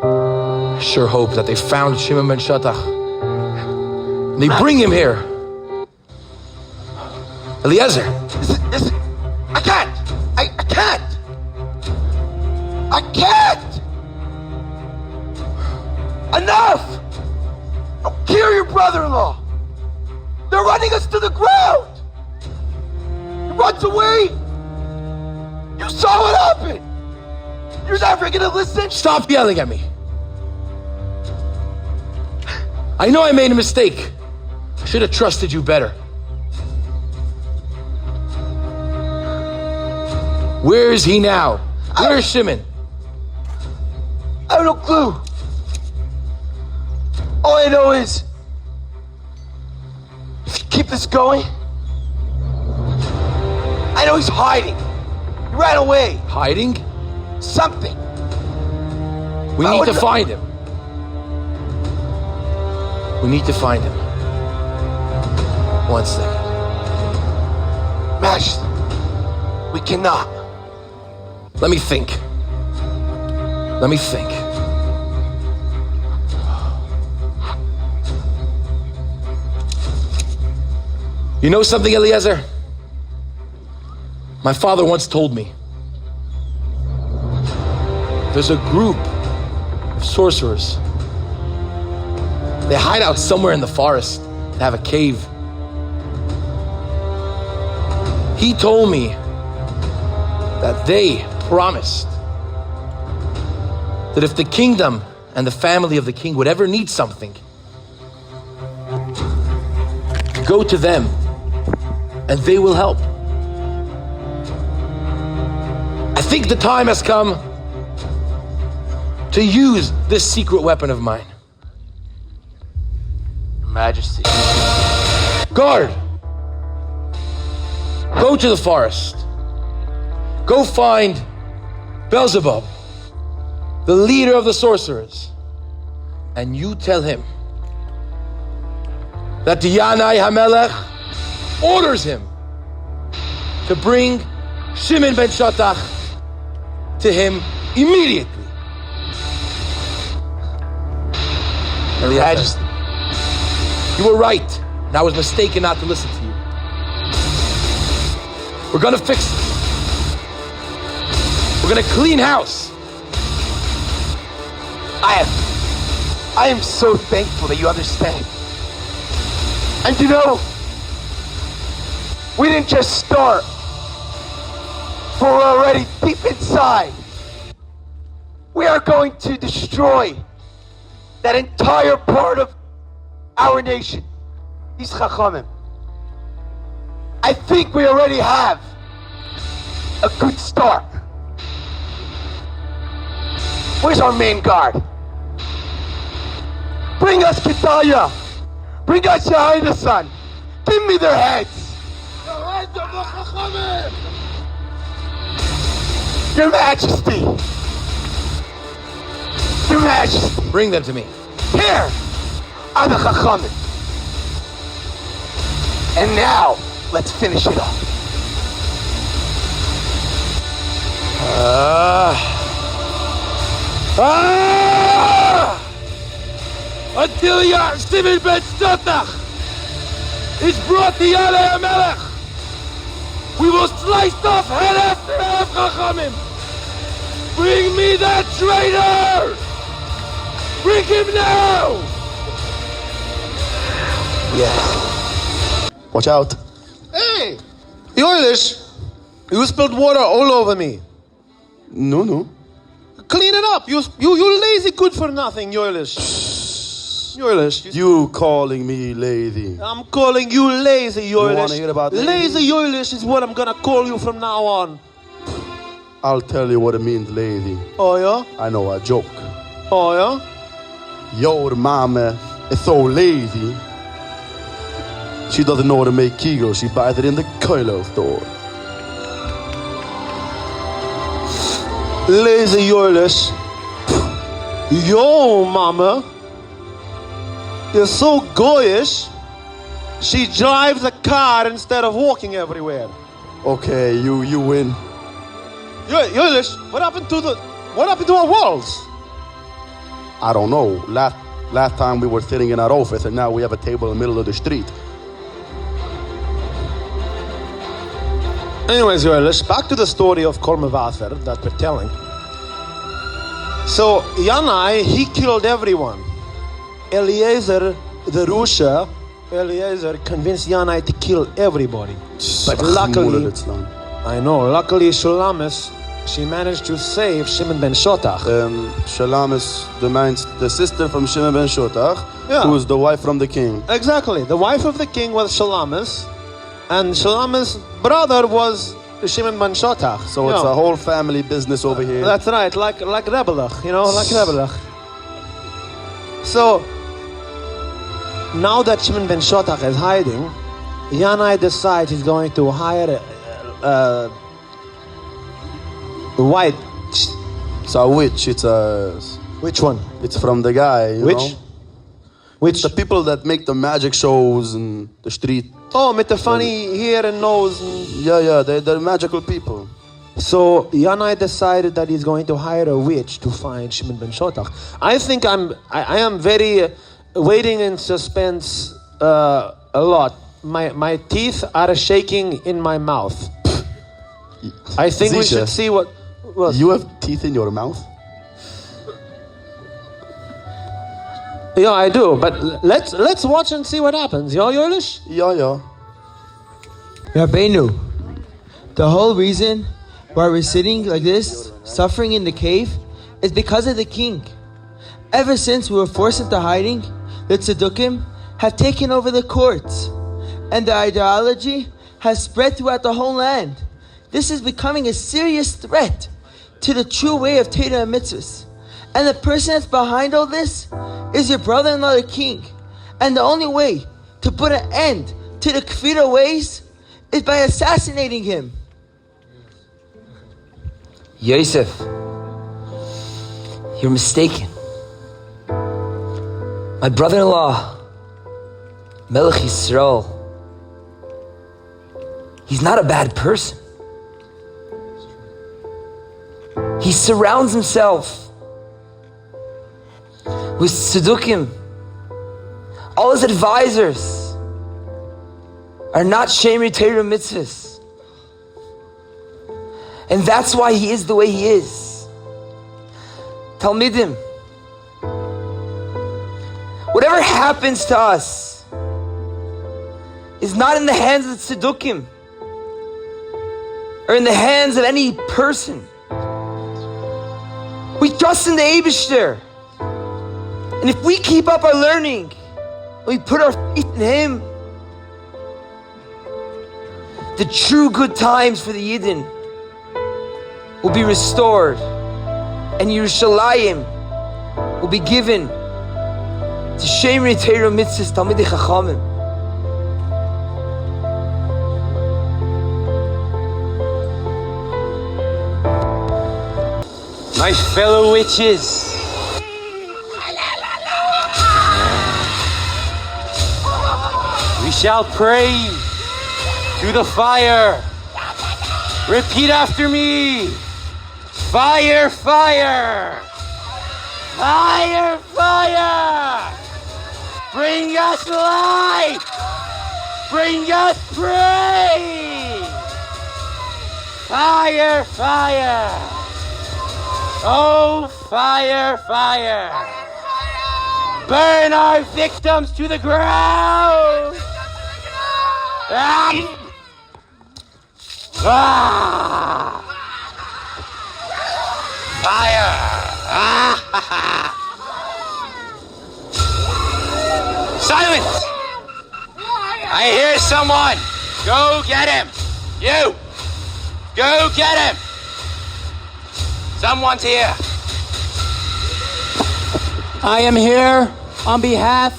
S14: I sure hope that they found Shimon ben Shattach. They bring him here. Eliezer.
S1: I can't. I can't. I can't. Enough. Don't kill your brother-in-law. They're running us to the ground. He runs away. You saw what happened. You're never gonna listen.
S14: Stop yelling at me. I know I made a mistake. I should have trusted you better. Where is he now? Where is Shimon?
S1: I have no clue. All I know is, if you keep this going, I know he's hiding. He ran away.
S14: Hiding?
S1: Something.
S14: We need to find him. We need to find him. 1 second.
S1: Majesty, we cannot.
S14: Let me think. Let me think. You know something, Eliezer? My father once told me there's a group of sorcerers. They hide out somewhere in the forest. They have a cave. He told me that they promised that if the kingdom and the family of the king would ever need something, go to them and they will help. I think the time has come to use this secret weapon of mine.
S1: Your Majesty.
S14: Guard! Go to the forest. Go find Beelzebub, the leader of the sorcerers, and you tell him that the Yanai HaMelech orders him to bring Shimon ben Shattach to him immediately. Your Majesty, you were right, and I was mistaken not to listen to you. We're gonna fix it. We're gonna clean house.
S1: I am so thankful that you understand. And you know, we didn't just start, for we're already deep inside. We are going to destroy that entire part of our nation, these Chachamim. I think we already have a good start. Where's our main guard? Bring us Gedaliah. Bring us Shahida son. Give me their heads. Your Majesty. Your Majesty.
S14: Bring them to me.
S1: Here are the Chachamim. And now, let's finish it off.
S14: Until Shimon ben Shattach is brought to Yanai HaMelech, we will slice off head after head of Chachamim. Bring me that traitor! Bring him now!
S1: Yes.
S6: Watch out. Hey! Yoilish! You spilled water all over me. No. Clean it up. You lazy good for nothing, Yoilish. Yoilish.
S7: You calling me lazy.
S6: I'm calling you lazy, Yoilish.
S7: wanna hear about
S6: lazy Yoilish is what I'm gonna call you from now on.
S7: I'll tell you what it means lazy.
S6: Oh, yeah?
S7: I know a joke.
S6: Oh, yeah?
S7: Your mama is so lazy. She doesn't know how to make kegels. She buys it in the Koilo store.
S6: Lazy Yoilish. Yo, mama. You're so goyish. She drives a car instead of walking everywhere.
S7: Okay, you win.
S6: Yoilish, what happened to our walls?
S7: I don't know. Last time we were sitting in our office, and now we have a table in the middle of the street.
S6: Anyways, Yoilish, back to the story of Kol Mevaser that we're telling. So, Yanai, he killed everyone. Eliezer, the Rusha, convinced Yanai to kill everybody. But luckily, luckily Shulamis, she managed to save Shimon ben Shotach.
S7: Shulamis, the sister from Shimon ben Shotach, who is the wife from the king.
S6: Exactly. The wife of the king was Shulamis, and Shulamis' brother was Shimon ben Shotach.
S7: So it's a whole family business over here.
S6: That's right, like Rebelach, like Rebelach. So, now that Shimon ben Shotach is hiding, Yanai decides he's going to hire a white.
S7: It's a witch. It's a...
S6: Which one?
S7: It's from the guy, you
S6: Which?
S7: know? Which? The people that make the magic shows in the street.
S6: Oh, with the funny hair and nose.
S7: Yeah, they're magical people.
S6: So Yanai decided that he's going to hire a witch to find Shimon ben Shotach. I think I am very waiting in suspense a lot. My teeth are shaking in my mouth. I think we should see what.
S7: You have teeth in your mouth?
S6: Yeah, I do. But let's watch and see what happens. Yeah, Yoilish?
S7: Yeah.
S15: Rabbeinu, the whole reason why we're sitting like this, suffering in the cave, is because of the king. Ever since we were forced into hiding, the Tzedokim have taken over the courts, and the ideology has spread throughout the whole land. This is becoming a serious threat to the true way of Torah and mitzvahs. And the person that's behind all this is your brother-in-law, the king. And the only way to put an end to the Kfira ways is by assassinating him.
S13: Yosef, you're mistaken. My brother-in-law, Melech Yisroel, he's not a bad person. He surrounds himself with Tzedokim. All his advisors are not Shemri Torah mitzvahs. And that's why he is the way he is. Talmidim, whatever happens to us is not in the hands of the Tzedokim or in the hands of any person. We trust in the Eibishter. And if we keep up our learning, we put our faith in him, the true good times for the Yidden will be restored, and Yerushalayim will be given to Shemrei Torah Mitzvahs Talmidei Chachamim.
S16: My fellow witches, we shall pray to the fire. Repeat after me. Fire, fire. Fire, fire. Bring us light. Bring us praise. Fire, fire. Oh, fire, fire. Burn our victims to the ground. Fire! Silence! I hear someone. Go get him. You. Go get him. Someone's here.
S4: I am here on behalf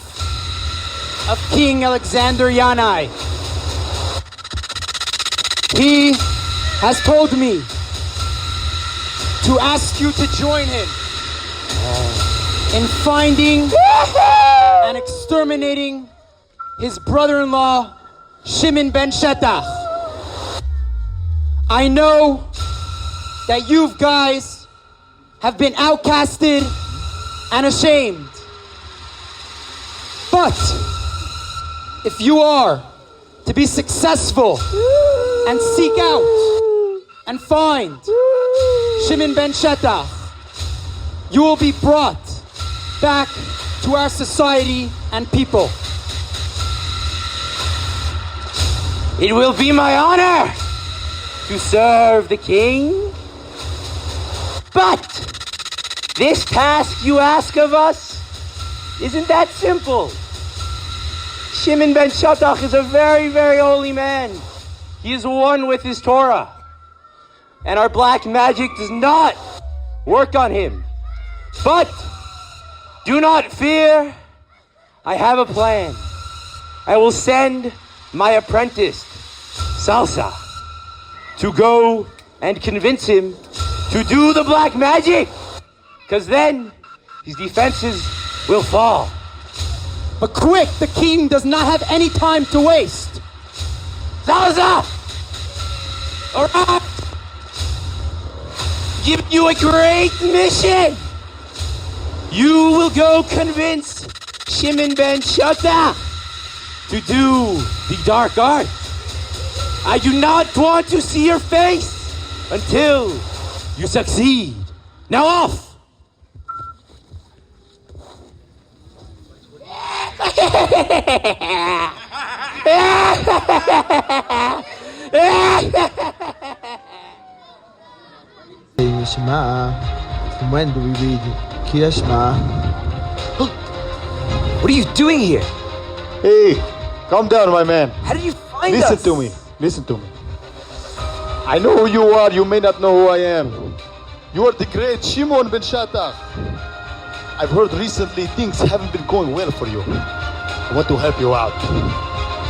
S4: of King Alexander Yanai. He has told me to ask you to join him in finding and exterminating his brother-in-law, Shimon ben Shetach. I know that you guys have been outcasted and ashamed. But if you are to be successful and seek out and find Shimon ben Shetach, you will be brought back to our society and people.
S16: It will be my honor to serve the king. But this task you ask of us isn't that simple. Shimon ben Shetach is a very, very holy man. He is one with his Torah. And our black magic does not work on him. But do not fear. I have a plan. I will send my apprentice, Salsa, to go and convince him to do the black magic. Because then his defenses will fall.
S4: But quick, the king does not have any time to waste.
S16: Salsa! Alright! Give you a great mission! You will go convince Shimon ben Shetach to do the dark art. I do not want to see your face until you succeed. Now off!
S15: From when do we read Kiyashma?
S13: What are you doing here?
S12: Hey, calm down, my man.
S13: How did you find us?
S12: Listen to me. Listen to me. I know who you are. You may not know who I am. You are the great Shimon ben Shetach. I've heard recently things haven't been going well for you. I want to help you out.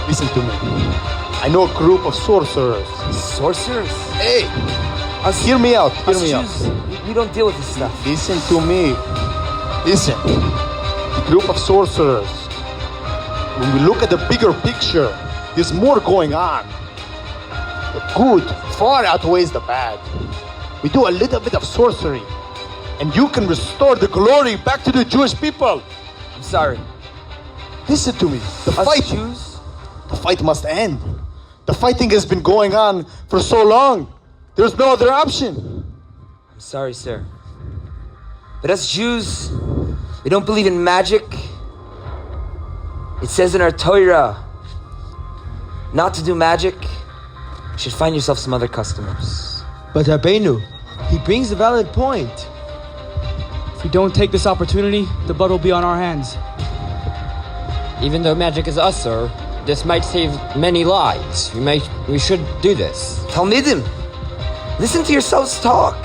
S12: Listen to me. I know a group of sorcerers.
S13: Sorcerers?
S12: Hey, hear me out. Hear me out.
S13: We don't deal with this stuff.
S12: Listen to me. Listen. The group of sorcerers. When we look at the bigger picture, there's more going on. The good far outweighs the bad. We do a little bit of sorcery, and you can restore the glory back to the Jewish people.
S13: I'm sorry.
S12: Listen to me. The fight must end. The fighting has been going on for so long. There's no other option.
S13: I'm sorry, sir. But us Jews, we don't believe in magic. It says in our Torah not to do magic. You should find yourself some other customers.
S15: But Rabbeinu, he brings a valid point.
S10: If we don't take this opportunity, the blood will be on our hands.
S17: Even though magic is usur, this might save many lives. We should do this.
S13: Talmidim, listen to yourselves talk.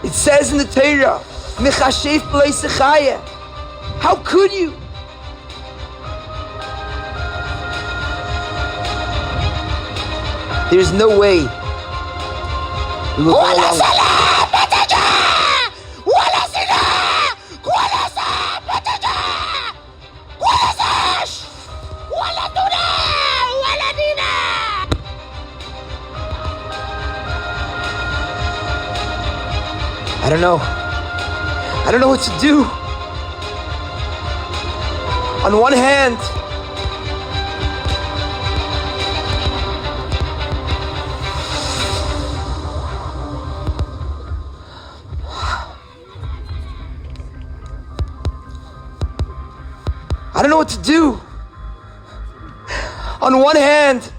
S13: It says in the Torah, Mechashef b'lei sechaya. How could you? There's no way we will go along. I don't know. I don't know what to do. On one hand, I don't know what to do. On one hand,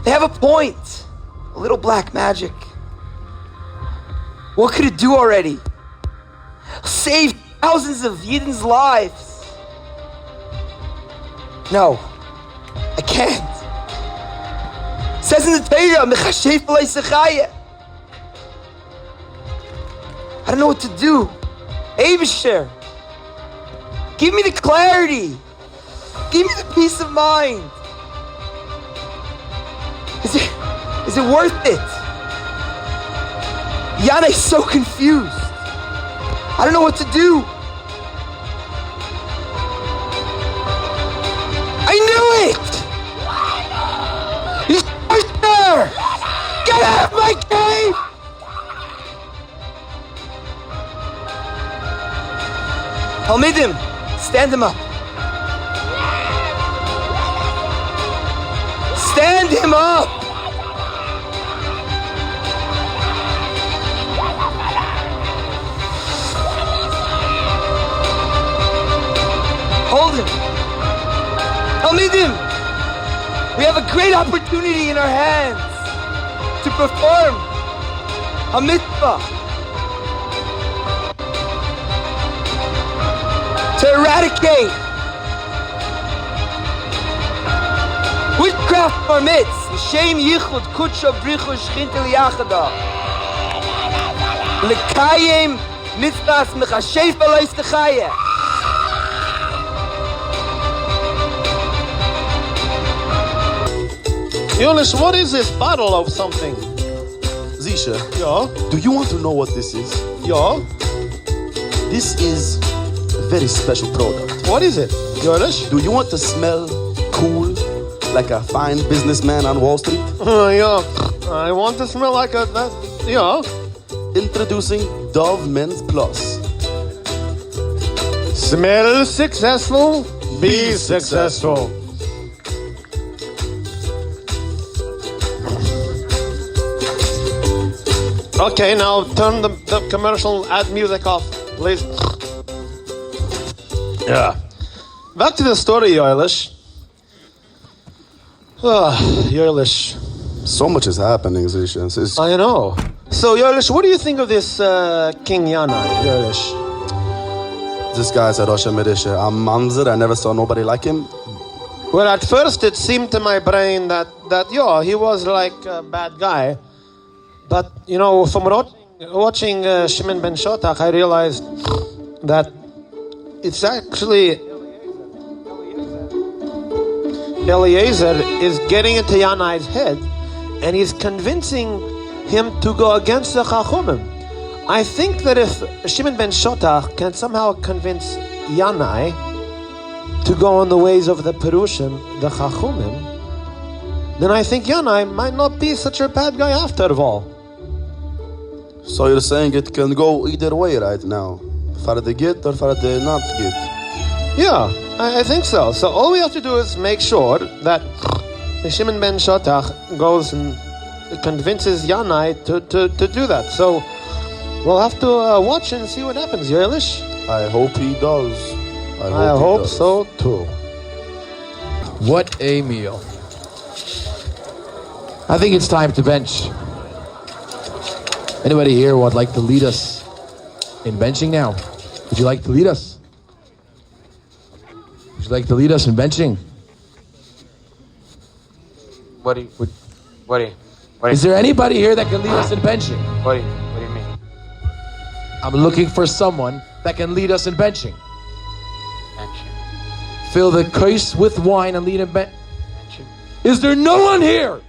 S13: they have a point. A little black magic. What could it do already? Save thousands of Yidden's lives. No, I can't. It says in the Torah, "Mechashef alei sechaya." I don't know what to do. Eibusher, give me the clarity. Give me the peace of mind. Is it worth it? Yanai's so confused. I don't know what to do. I knew it! He's there! Get out of my cave! Talmidim, stand him up. Stand him up! Hold him. Talmidim, we have a great opportunity in our hands to perform a mitzvah, to eradicate witchcraft from our midst. L'shem yichud kudsha brichu shchinta liyachada. L'kayim mitzvahs mechashef alei sechaya.
S6: Yolesh, what is this bottle of something?
S7: Zusha,
S6: Yeah?
S7: do you want to know what this is?
S6: Yeah?
S7: This is a very special product.
S6: What is it? Yolesh?
S7: Do you want to smell cool like a fine businessman on Wall Street?
S6: Yeah. I want to smell like yeah.
S7: Introducing Dove Men's Plus.
S6: Smell successful, be successful. Okay, now turn the commercial ad music off, please. Yeah. Back to the story, Yoelish. Yoelish.
S7: So much is happening, Zusha.
S6: I know. So, Yoelish, what do you think of this King Yanai, Yoelish?
S7: This guy's a Rosh Hashanah. I'm Mamzer. I never saw nobody like him.
S6: Well, at first it seemed to my brain that he was like a bad guy. But, you know, from watching Shimon ben Shotach, I realized that it's actually Eliezer is getting into Yanai's head and he's convincing him to go against the Chachamim. I think that if Shimon ben Shotach can somehow convince Yanai to go on the ways of the Peroshim, the Chachamim, then I think Yanai might not be such a bad guy after all.
S7: So you're saying it can go either way right now? For the get or for the not get?
S6: Yeah, I think so. So all we have to do is make sure that Shimon ben Shotach goes and convinces Yanai to do that. So we'll have to watch and see what happens, Yoelish.
S7: I hope he does.
S6: I hope so too.
S14: What a meal. I think it's time to bench. Anybody here would like to lead us in benching now? Would you like to lead us? Would you like to lead us in benching?
S16: What do you
S14: Is there anybody here that can lead us in benching?
S16: What do you mean?
S14: I'm looking for someone that can lead us in benching. Fill the case with wine and lead in benching. Is there no one here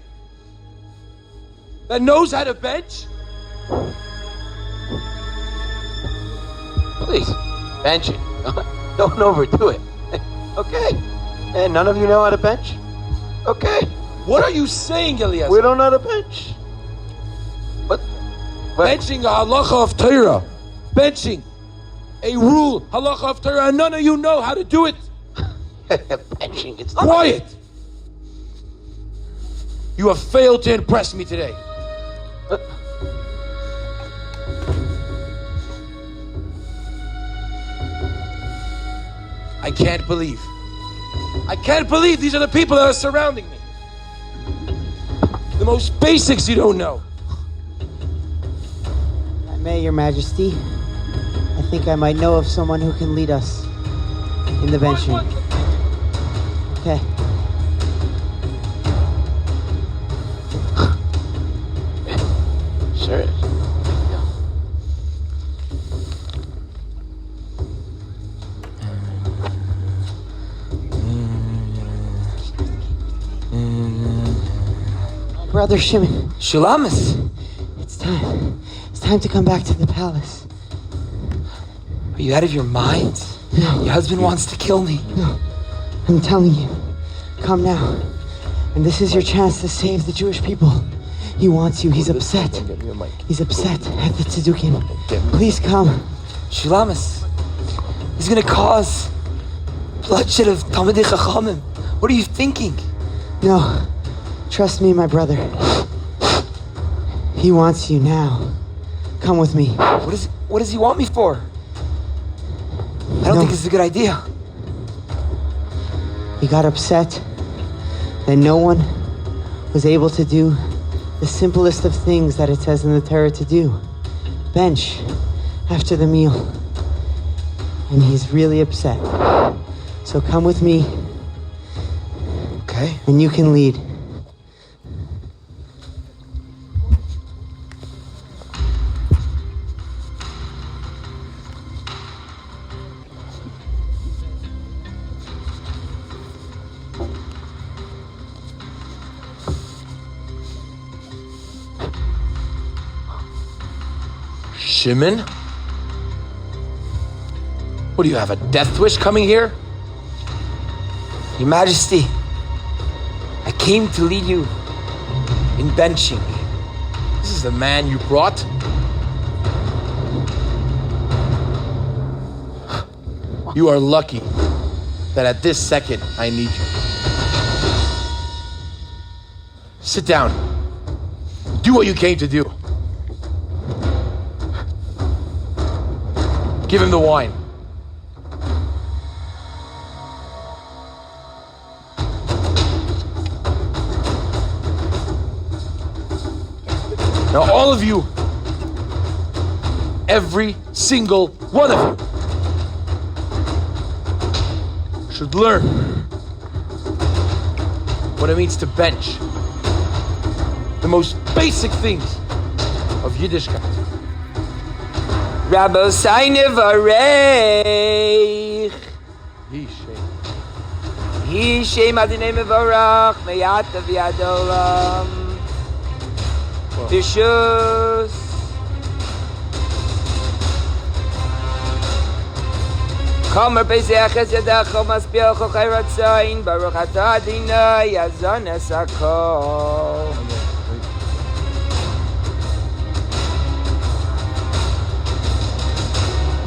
S14: that knows how to bench?
S16: Please, bench it. Don't overdo it. Okay. And none of you know how to bench? Okay.
S14: What are you saying, Elias?
S16: We don't know how to bench. What?
S14: Benching a halacha of Torah. Benching a rule, halacha of Torah, and none of you know how to do it.
S16: Benching, it's
S14: quiet. You have failed to impress me today. I can't believe these are the people that are surrounding me. The most basics you don't know.
S15: May, Your Majesty, I think I might know of someone who can lead us in the benching. Okay.
S14: Sure is.
S15: Brother Shimon.
S13: Shulamis.
S15: It's time. It's time to come back to the palace.
S13: Are you out of your mind?
S15: No.
S13: Your husband wants to kill me.
S15: No. I'm telling you. Come now. And this is your chance to save the Jewish people. He wants you. He's upset. He's upset at the Tzedokim. Please come.
S13: Shulamis. He's gonna cause bloodshed of Talmidei Chachamim. What are you thinking?
S15: No. Trust me, my brother. He wants you now. Come with me.
S13: What does he want me for? I don't think this is a good idea.
S15: He got upset that no one was able to do the simplest of things that it says in the Torah to do. Bench after the meal. And he's really upset. So come with me.
S13: Okay.
S15: And you can lead.
S14: Shimon? What do you have, a death wish coming here?
S13: Your Majesty, I came to lead you in benching.
S14: This is the man you brought? You are lucky that at this second I need you. Sit down. Do what you came to do. Give him the wine. Now all of you, every single one of you, should learn what it means to bench. The most basic things of Yiddishkeit.
S13: Rabbosai nevarech. Yishem adinei mevarach meyata v'yadolam. Bishus. Kamer bezeches yadecho maspielcho chayratzayin Baruch atah Adonai yazon esakol.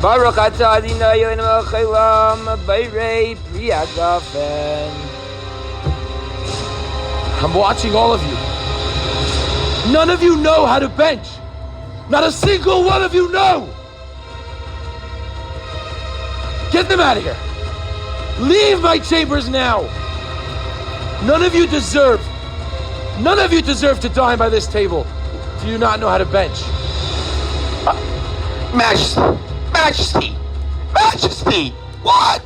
S13: Baruch atah Adonai Eloheinu melech haolam bayrei pri hagafen.
S14: I'm watching all of you. None of you know how to bench. Not a single one of you know. Get them out of here. Leave my chambers now. None of you deserve to dine by this table if you do not know how to bench.
S1: Majesty! What?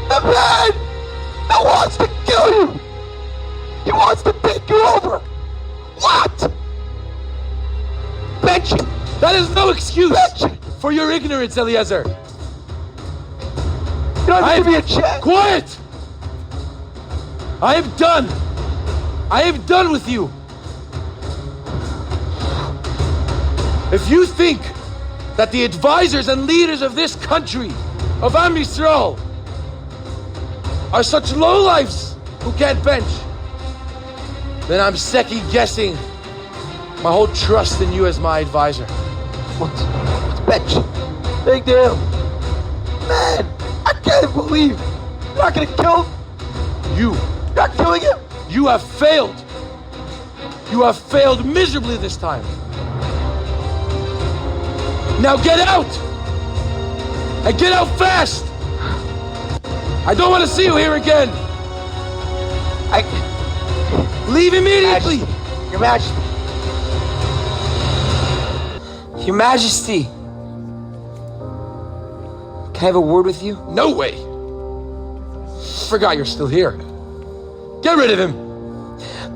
S1: The man that wants to kill you! He wants to take you over! What? Benching!
S14: That is no excuse for your ignorance, Eliezer.
S1: You don't have to give me a chance.
S14: Quiet! I am done. I am done with you. If you think that the advisors and leaders of this country, of Am Yisroel, are such lowlifes who can't bench, then I'm second-guessing my whole trust in you as my advisor.
S1: What's bench? Big deal. Man, I can't believe you're not gonna kill him.
S14: You're
S1: not killing him.
S14: You have failed. You have failed miserably this time. Now get out! And get out fast! I don't want to see you here again! Leave immediately!
S13: Your Majesty. Your Majesty. Can I have a word with you?
S14: No way! almost forgot you're still here. Get rid of him.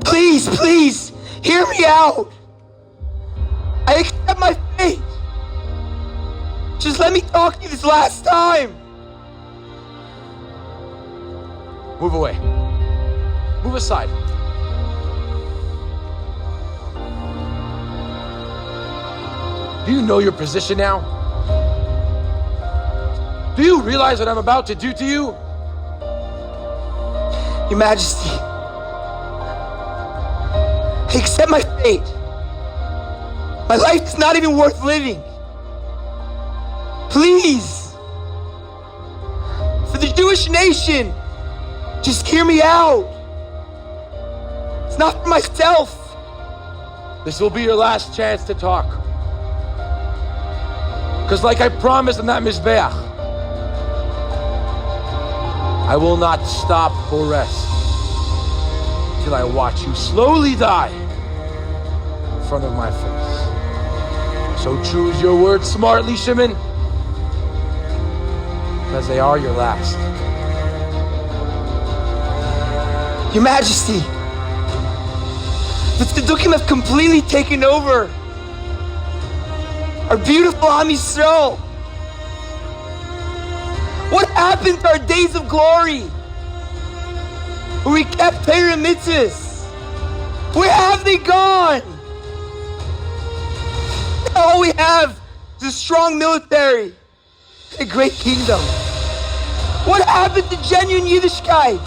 S13: Please, please, hear me out. I accept my fate. Just let me talk to you this last time.
S14: Move away. Move aside. Do you know your position now? Do you realize what I'm about to do to you?
S13: Your Majesty, I accept my fate. My life is not even worth living. Please, for the Jewish nation, just hear me out. It's not for myself.
S14: This will be your last chance to talk. Because like I promised on that Mizbeach, I will not stop or rest till I watch you slowly die in front of my face. So choose your words smartly, Shimon, because they are your last.
S13: Your Majesty, the Tzedokim have completely taken over our beautiful Am Yisroel. What happened to our days of glory, where we kept Torah mitzvahs? Where have they gone? All we have is a strong military, a great kingdom. What happened to genuine Yiddishkeit?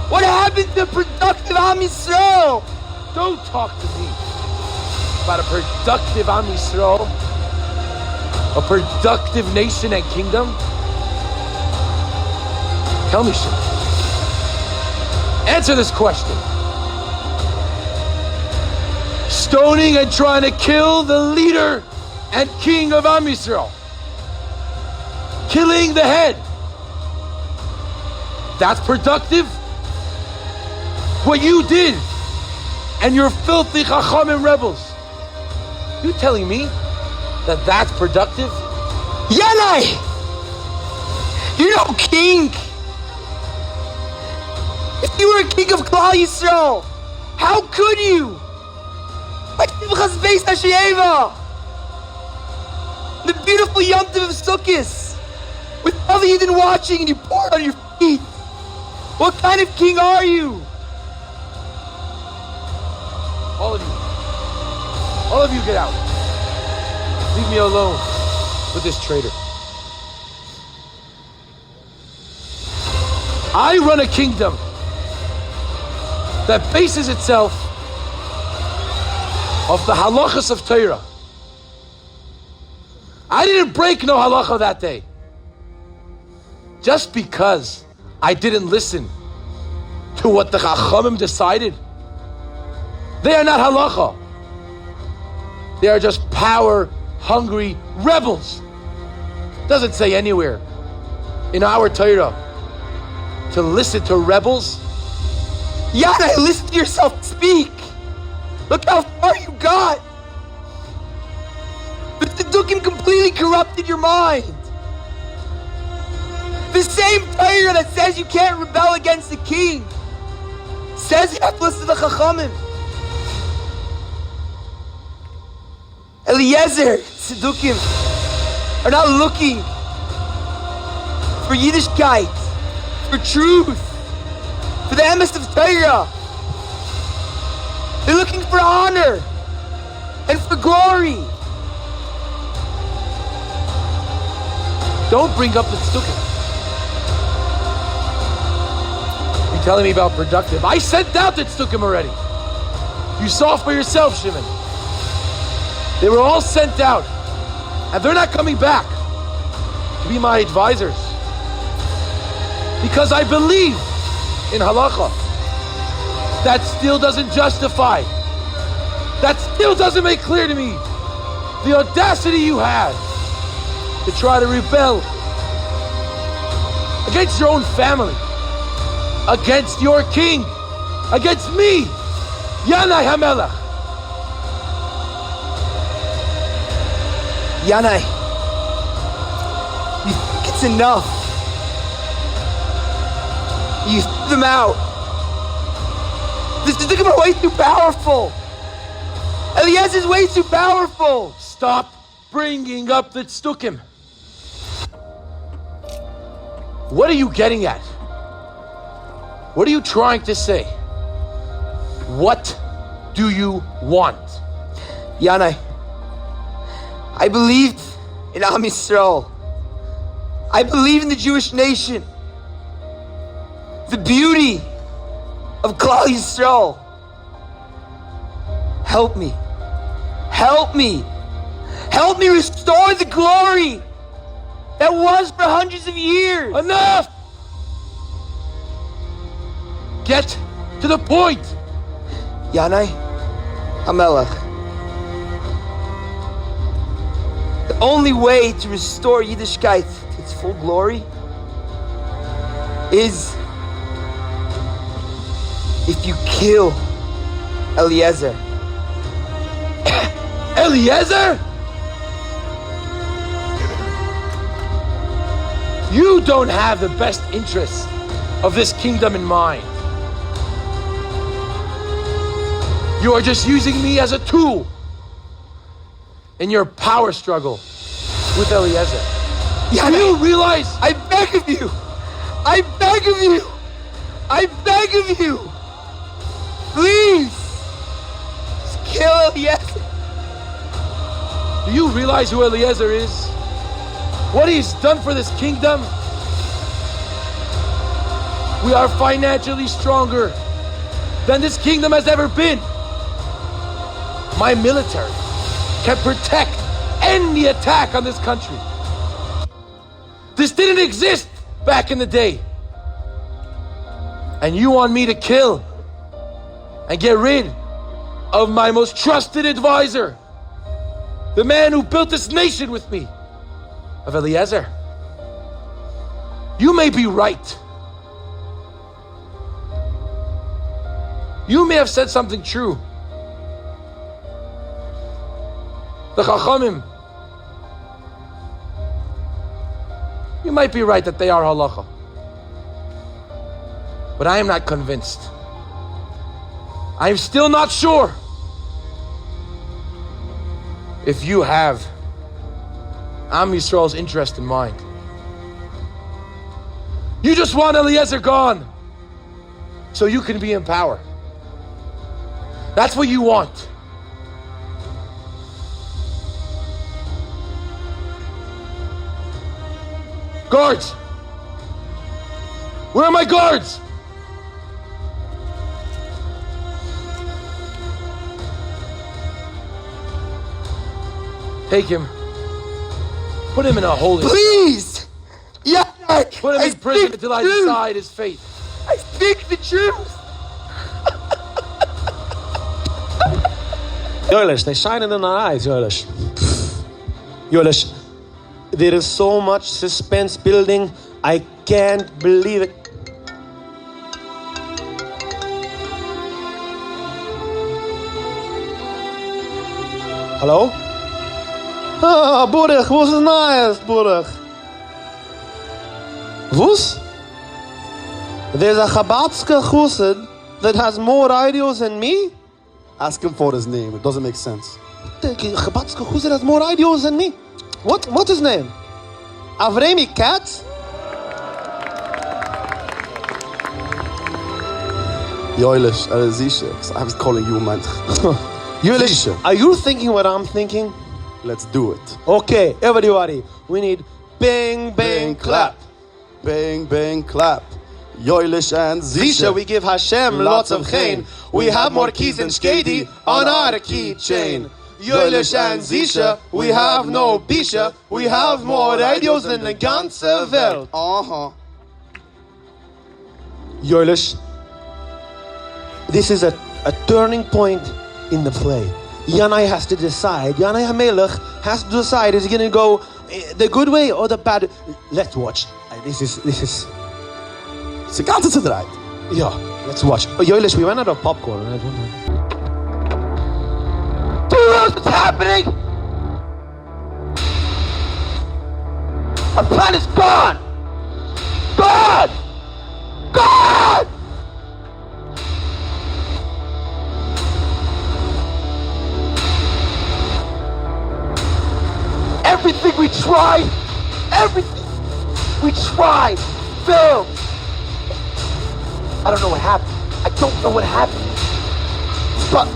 S13: What happened to productive Am Yisroel?
S14: Don't talk to me about a productive Am Yisroel, a productive nation and kingdom. Tell me, Shimon. Answer this question. Stoning and trying to kill the leader and king of Am Yisroel. Killing the head. That's productive? What you did and your filthy Chachamim rebels. You telling me that that's productive?
S13: Yanai! You're no king! If you were a king of Klal Yisrael, how could you? Like Simchas Beis HaSheva, the beautiful Yom Tov of Sukkot, with all the Yidden watching and you poured on your feet. What kind of king are you?
S14: All of you get out. Leave me alone with this traitor. I run a kingdom that bases itself off the halachas of Torah. I didn't break no halacha that day. Just because I didn't listen to what the Chachamim decided. They are not halacha. They are just power-hungry rebels. Doesn't say anywhere in our Torah to listen to rebels.
S13: Yanai, listen to yourself speak. Look how far you got. The Tzedokim completely corrupted your mind. The same Torah that says you can't rebel against the king says you have to listen to the Chachamim. Eliezer, Tzedokim are not looking for Yiddishkeit, for truth, for the emes of Torah. They're looking for honor and for glory.
S14: Don't bring up the Tzedokim. You're telling me about productive. I sent out the Tzedokim already. You saw for yourself, Shimon. They were all sent out, and they're not coming back to be my advisors. Because I believe in halacha. That still doesn't justify. That still doesn't make clear to me the audacity you had to try to rebel against your own family, against your king, against me, Yanai HaMelech.
S13: Yanai, you think it's enough You threw them out. The Tzedokim are way too powerful. Eliezer's way too powerful.
S14: Stop bringing up the Tzedokim. What are you getting at? What are you trying to say? What do you want?
S13: Yanai, I believed in Am Yisroel. I believe in the Jewish nation. The beauty of Klal Yisrael. Help me. Help me. Help me restore the glory that was for hundreds of years.
S14: Enough! Get to the point.
S13: Yanai, Hamelech. The only way to restore Yiddishkeit to its full glory is if you kill Eliezer.
S14: Eliezer? You don't have the best interests of this kingdom in mind. You are just using me as a tool in your power struggle with Eliezer.
S13: Yeah,
S14: do you realize?
S13: I beg of you! I beg of you! I beg of you! Please! Just kill Eliezer.
S14: Do you realize who Eliezer is? What he's done for this kingdom? We are financially stronger than this kingdom has ever been. My military can protect any attack on this country. This didn't exist back in the day. And you want me to kill and get rid of my most trusted advisor, the man who built this nation with me, of Eliezer. You may be right. You may have said something true. The Chachamim, you might be right that they are halacha. But I am not convinced. I am still not sure if you have Am Yisroel's interest in mind. You just want Eliezer gone so you can be in power. That's what you want. Guards! Where are my guards? Take him. Put him in a holding.
S13: Please! Yeah,
S14: put him in prison until I decide his fate.
S13: I speak the truth.
S6: Yoelish, they shine in our eyes, Yoelish. Yoelish, there is so much suspense building. I can't believe it. Hello? Ah, Baruch, was is nice, Baruch? Wus? There's a Chabadska Chussid that has more ideas than me?
S5: Ask him for his name. It doesn't make sense.
S6: The Chabadska Chussid has more ideas than me. What's his name? Avremi Katz?
S5: Yoelish, Zusha. I was calling you, man.
S6: Yoelish, are you thinking what I'm thinking?
S5: Let's do it.
S6: Okay, everybody, we need bang, bang, clap.
S5: Bang, bang, clap. Yoelish and Zusha.
S6: We give Hashem lots of Chein. We have more keys than Skady on our keychain. Yoelish and Zusha, we have no Bisha. We have more radios than the ganze Welt. Yoelish, this is a turning point in the play. Yanai has to decide. Yanai HaMelech has to decide, is he going to go the good way or the bad? Let's watch. This is...
S5: It's a ganze Zeit.
S6: Yeah, let's watch. Oh, Yoelish, we ran out of popcorn. Right?
S13: Do you know what's happening? Our plan is gone! Gone! Gone! tried everything. We tried. Failed. I don't know what happened. I don't know what happened. But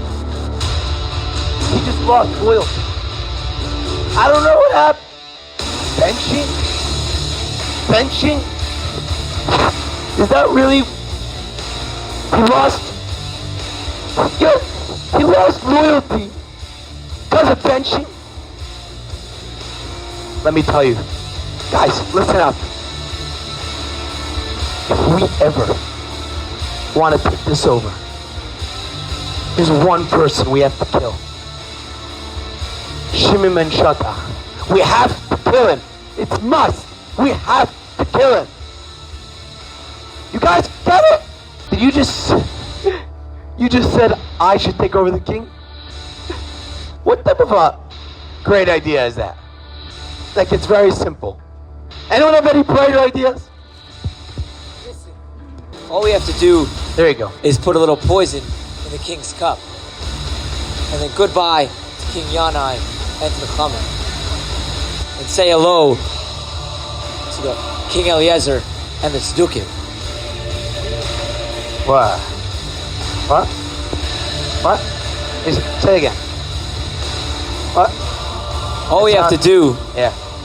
S13: he just lost loyalty. I don't know what happened. Benching? Is that really? He lost loyalty because of benching. Let me tell you, guys, listen up. If we ever want to take this over, there's one person we have to kill. Shimon ben Shattach. We have to kill him. It's must. We have to kill him. You guys get it? Did you just said I should take over the king? What type of a great idea is that? Like, it's very simple. Anyone have any brighter ideas?
S18: All we have to do
S13: There you go.
S18: is put a little poison in the king's cup. And then goodbye to King Yanai and to the Chachamim. And say hello to the King Eliezer and the Tzedokim.
S13: What? What? What? Say it again. What?
S18: All we have to do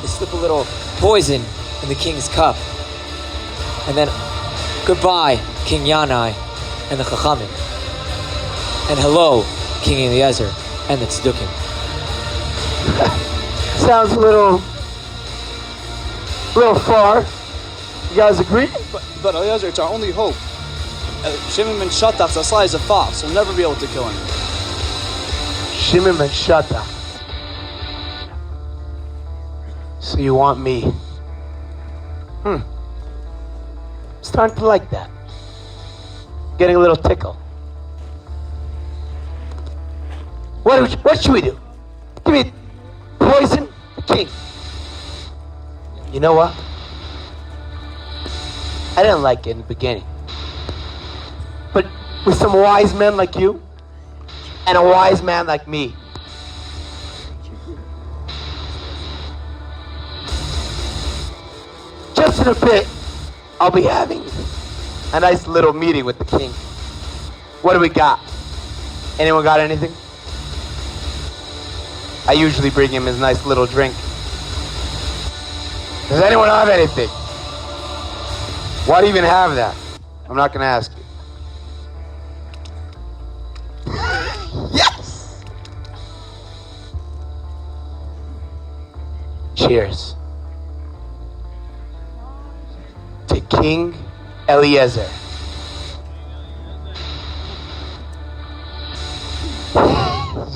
S13: is
S18: slip a little poison in the king's cup. And then goodbye, King Yanai and the Chachamim. And hello, King Eliezer and the Tzedokim.
S13: Sounds a little far. You guys agree?
S10: But Eliezer, it's our only hope. Shimon ben Shattach's as sly as a fox. We'll never be able to kill him.
S13: Shimon ben Shattach. So you want me? I'm starting to like that. Getting a little tickle. What should we do? Give me poison the king. You know what? I didn't like it in the beginning. But with some wise men like you, and a wise man like me, just in a bit, I'll be having a nice little meeting with the king. What do we got? Anyone got anything? I usually bring him his nice little drink. Does anyone have anything? Why do you even have that? I'm not gonna ask you. Yes! Cheers. To King Eliezer.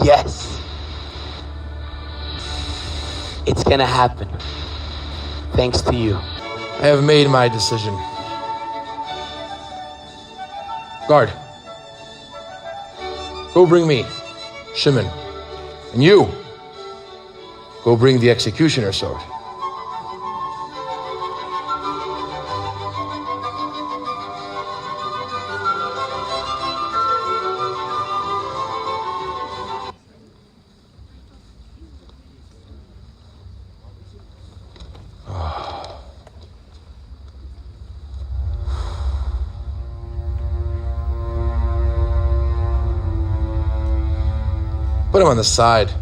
S13: Yes. It's gonna happen. Thanks to you.
S14: I have made my decision. Guard, go bring me Shimon. And you, go bring the executioner sword. Put him on the side.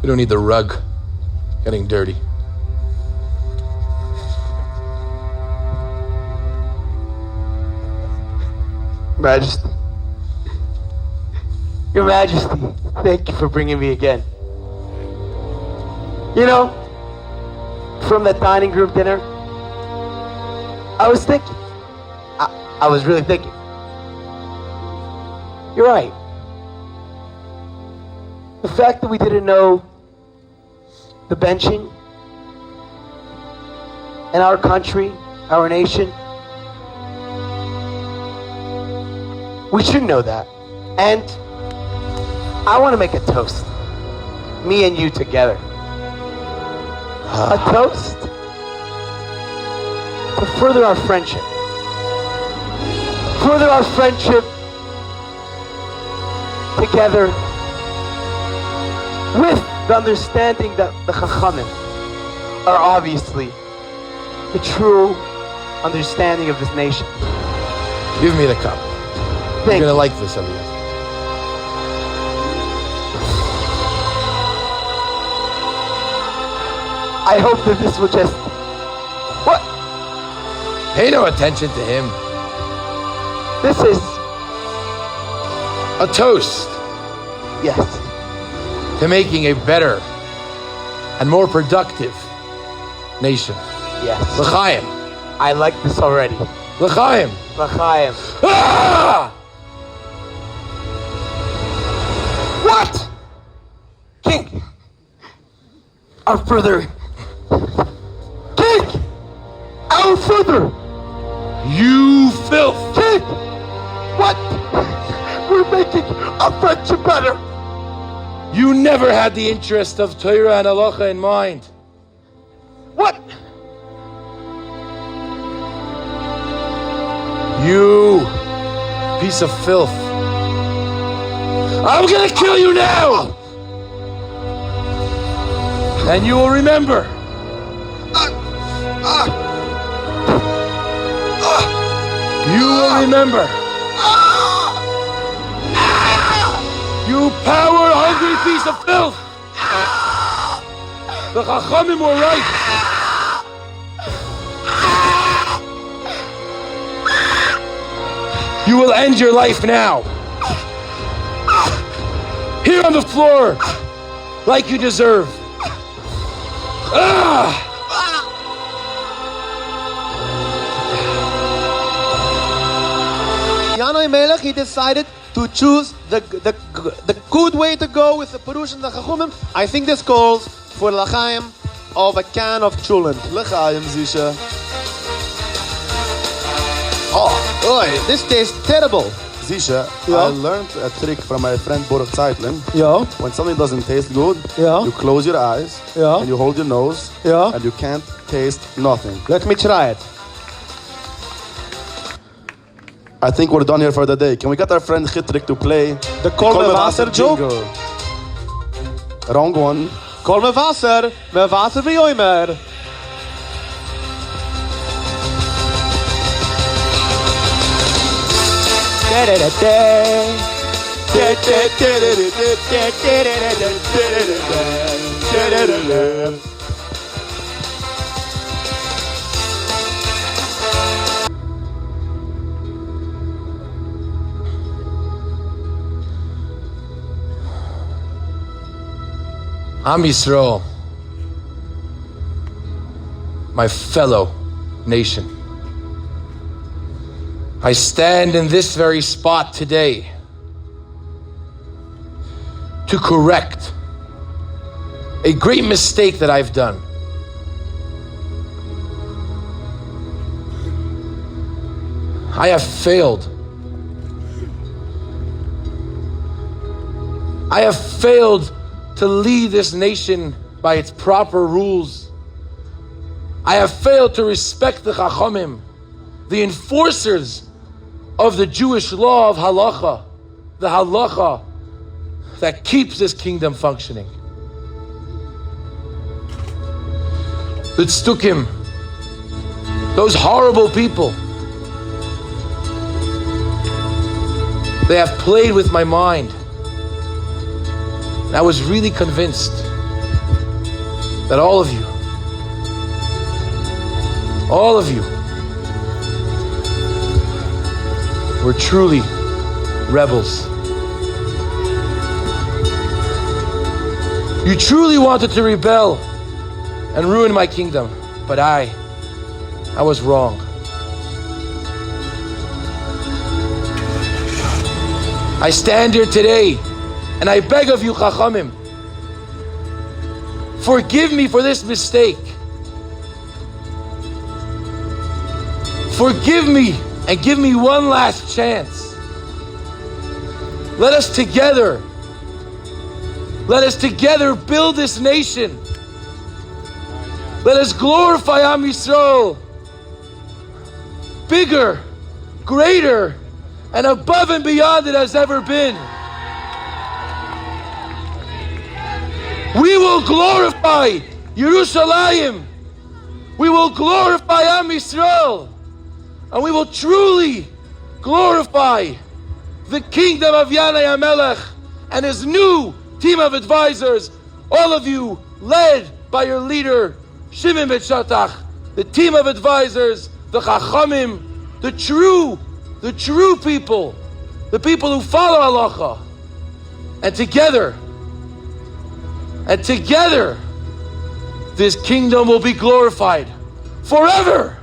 S14: We don't need the rug getting dirty.
S13: Majesty. Your Majesty, thank you for bringing me again. You know, from that dining group dinner, I was thinking. I was really thinking. You're right. The fact that we didn't know the benching in our country, our nation, we should know that. And I want to make a toast. Me and you together. A toast to further our friendship. Further our friendship together with the understanding that the Chachamim
S15: are obviously the true understanding of this nation.
S14: Give me the cup. You're gonna like this, Elliot.
S15: I hope that this will just... What?
S14: Pay no attention to him.
S15: This is...
S14: a toast.
S15: Yes.
S14: To making a better and more productive nation.
S15: Yes.
S14: L'chaim.
S15: I like this already.
S14: L'chaim.
S15: L'chaim.
S14: Ah!
S15: What? King! Our further... King! Our further!
S14: You filth!
S15: King! What? We're making our friendship better!
S14: You never had the interest of Torah and halacha in mind.
S15: What?
S14: You piece of filth. I'm gonna kill you now! And you will remember. You will remember. You power-hungry piece of filth! The Chachamim were right. You will end your life now. Here on the floor, like you deserve. Ah!
S6: Yanai Melech, he decided to choose the good way to go with the Peroshim and the Chachamim. I think this calls for l'chaim of a can of chulent.
S5: L'chaim, Zusha.
S6: Oh, this tastes terrible.
S5: Zusha,
S6: Yeah.
S5: I learned a trick from my friend Baruch Ceitlin.
S6: Yeah.
S5: When something doesn't taste good,
S6: Yeah.
S5: you close your eyes
S6: Yeah.
S5: and you hold your nose
S6: Yeah.
S5: and you can't taste nothing.
S6: Let me try it.
S5: I think we're done here for the day. Can we get our friend Gutnick to play
S6: The Kol me Wasser joke?
S5: jingle? Wrong one.
S6: Kol me Wasser wie Oimer.
S14: Am Yisroel, my fellow nation. I stand in this very spot today to correct a great mistake that I've done. I have failed. I have failed to lead this nation by its proper rules. I have failed to respect the Chachamim, the enforcers of the Jewish law of halacha, the halacha that keeps this kingdom functioning. The Tzedokim, those horrible people, they have played with my mind. And I was really convinced that all of you were truly rebels. You truly wanted to rebel and ruin my kingdom, but I was wrong. I stand here today and I beg of you, Chachamim, forgive me for this mistake. Forgive me and give me one last chance. Let us together build this nation. Let us glorify Am Yisroel. Bigger, greater, and above and beyond it has ever been. We will glorify Yerushalayim we will glorify Am Yisroel, and we will truly glorify the kingdom of Yanai HaMelech and his new team of advisors, all of you led by your leader, Shimon ben Shatach, the team of advisors, the Chachamim, the true people, the people who follow halacha. And together, this kingdom will be glorified forever.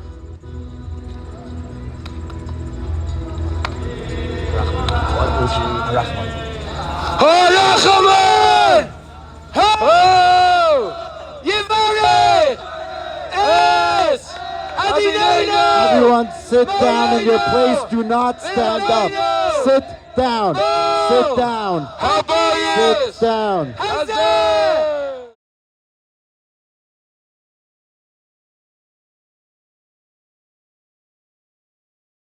S14: Harachamim! Yivarech! Es! Adinayna!
S12: Everyone sit down in your place. Do not stand up. Sit down. Sit down. Sit down.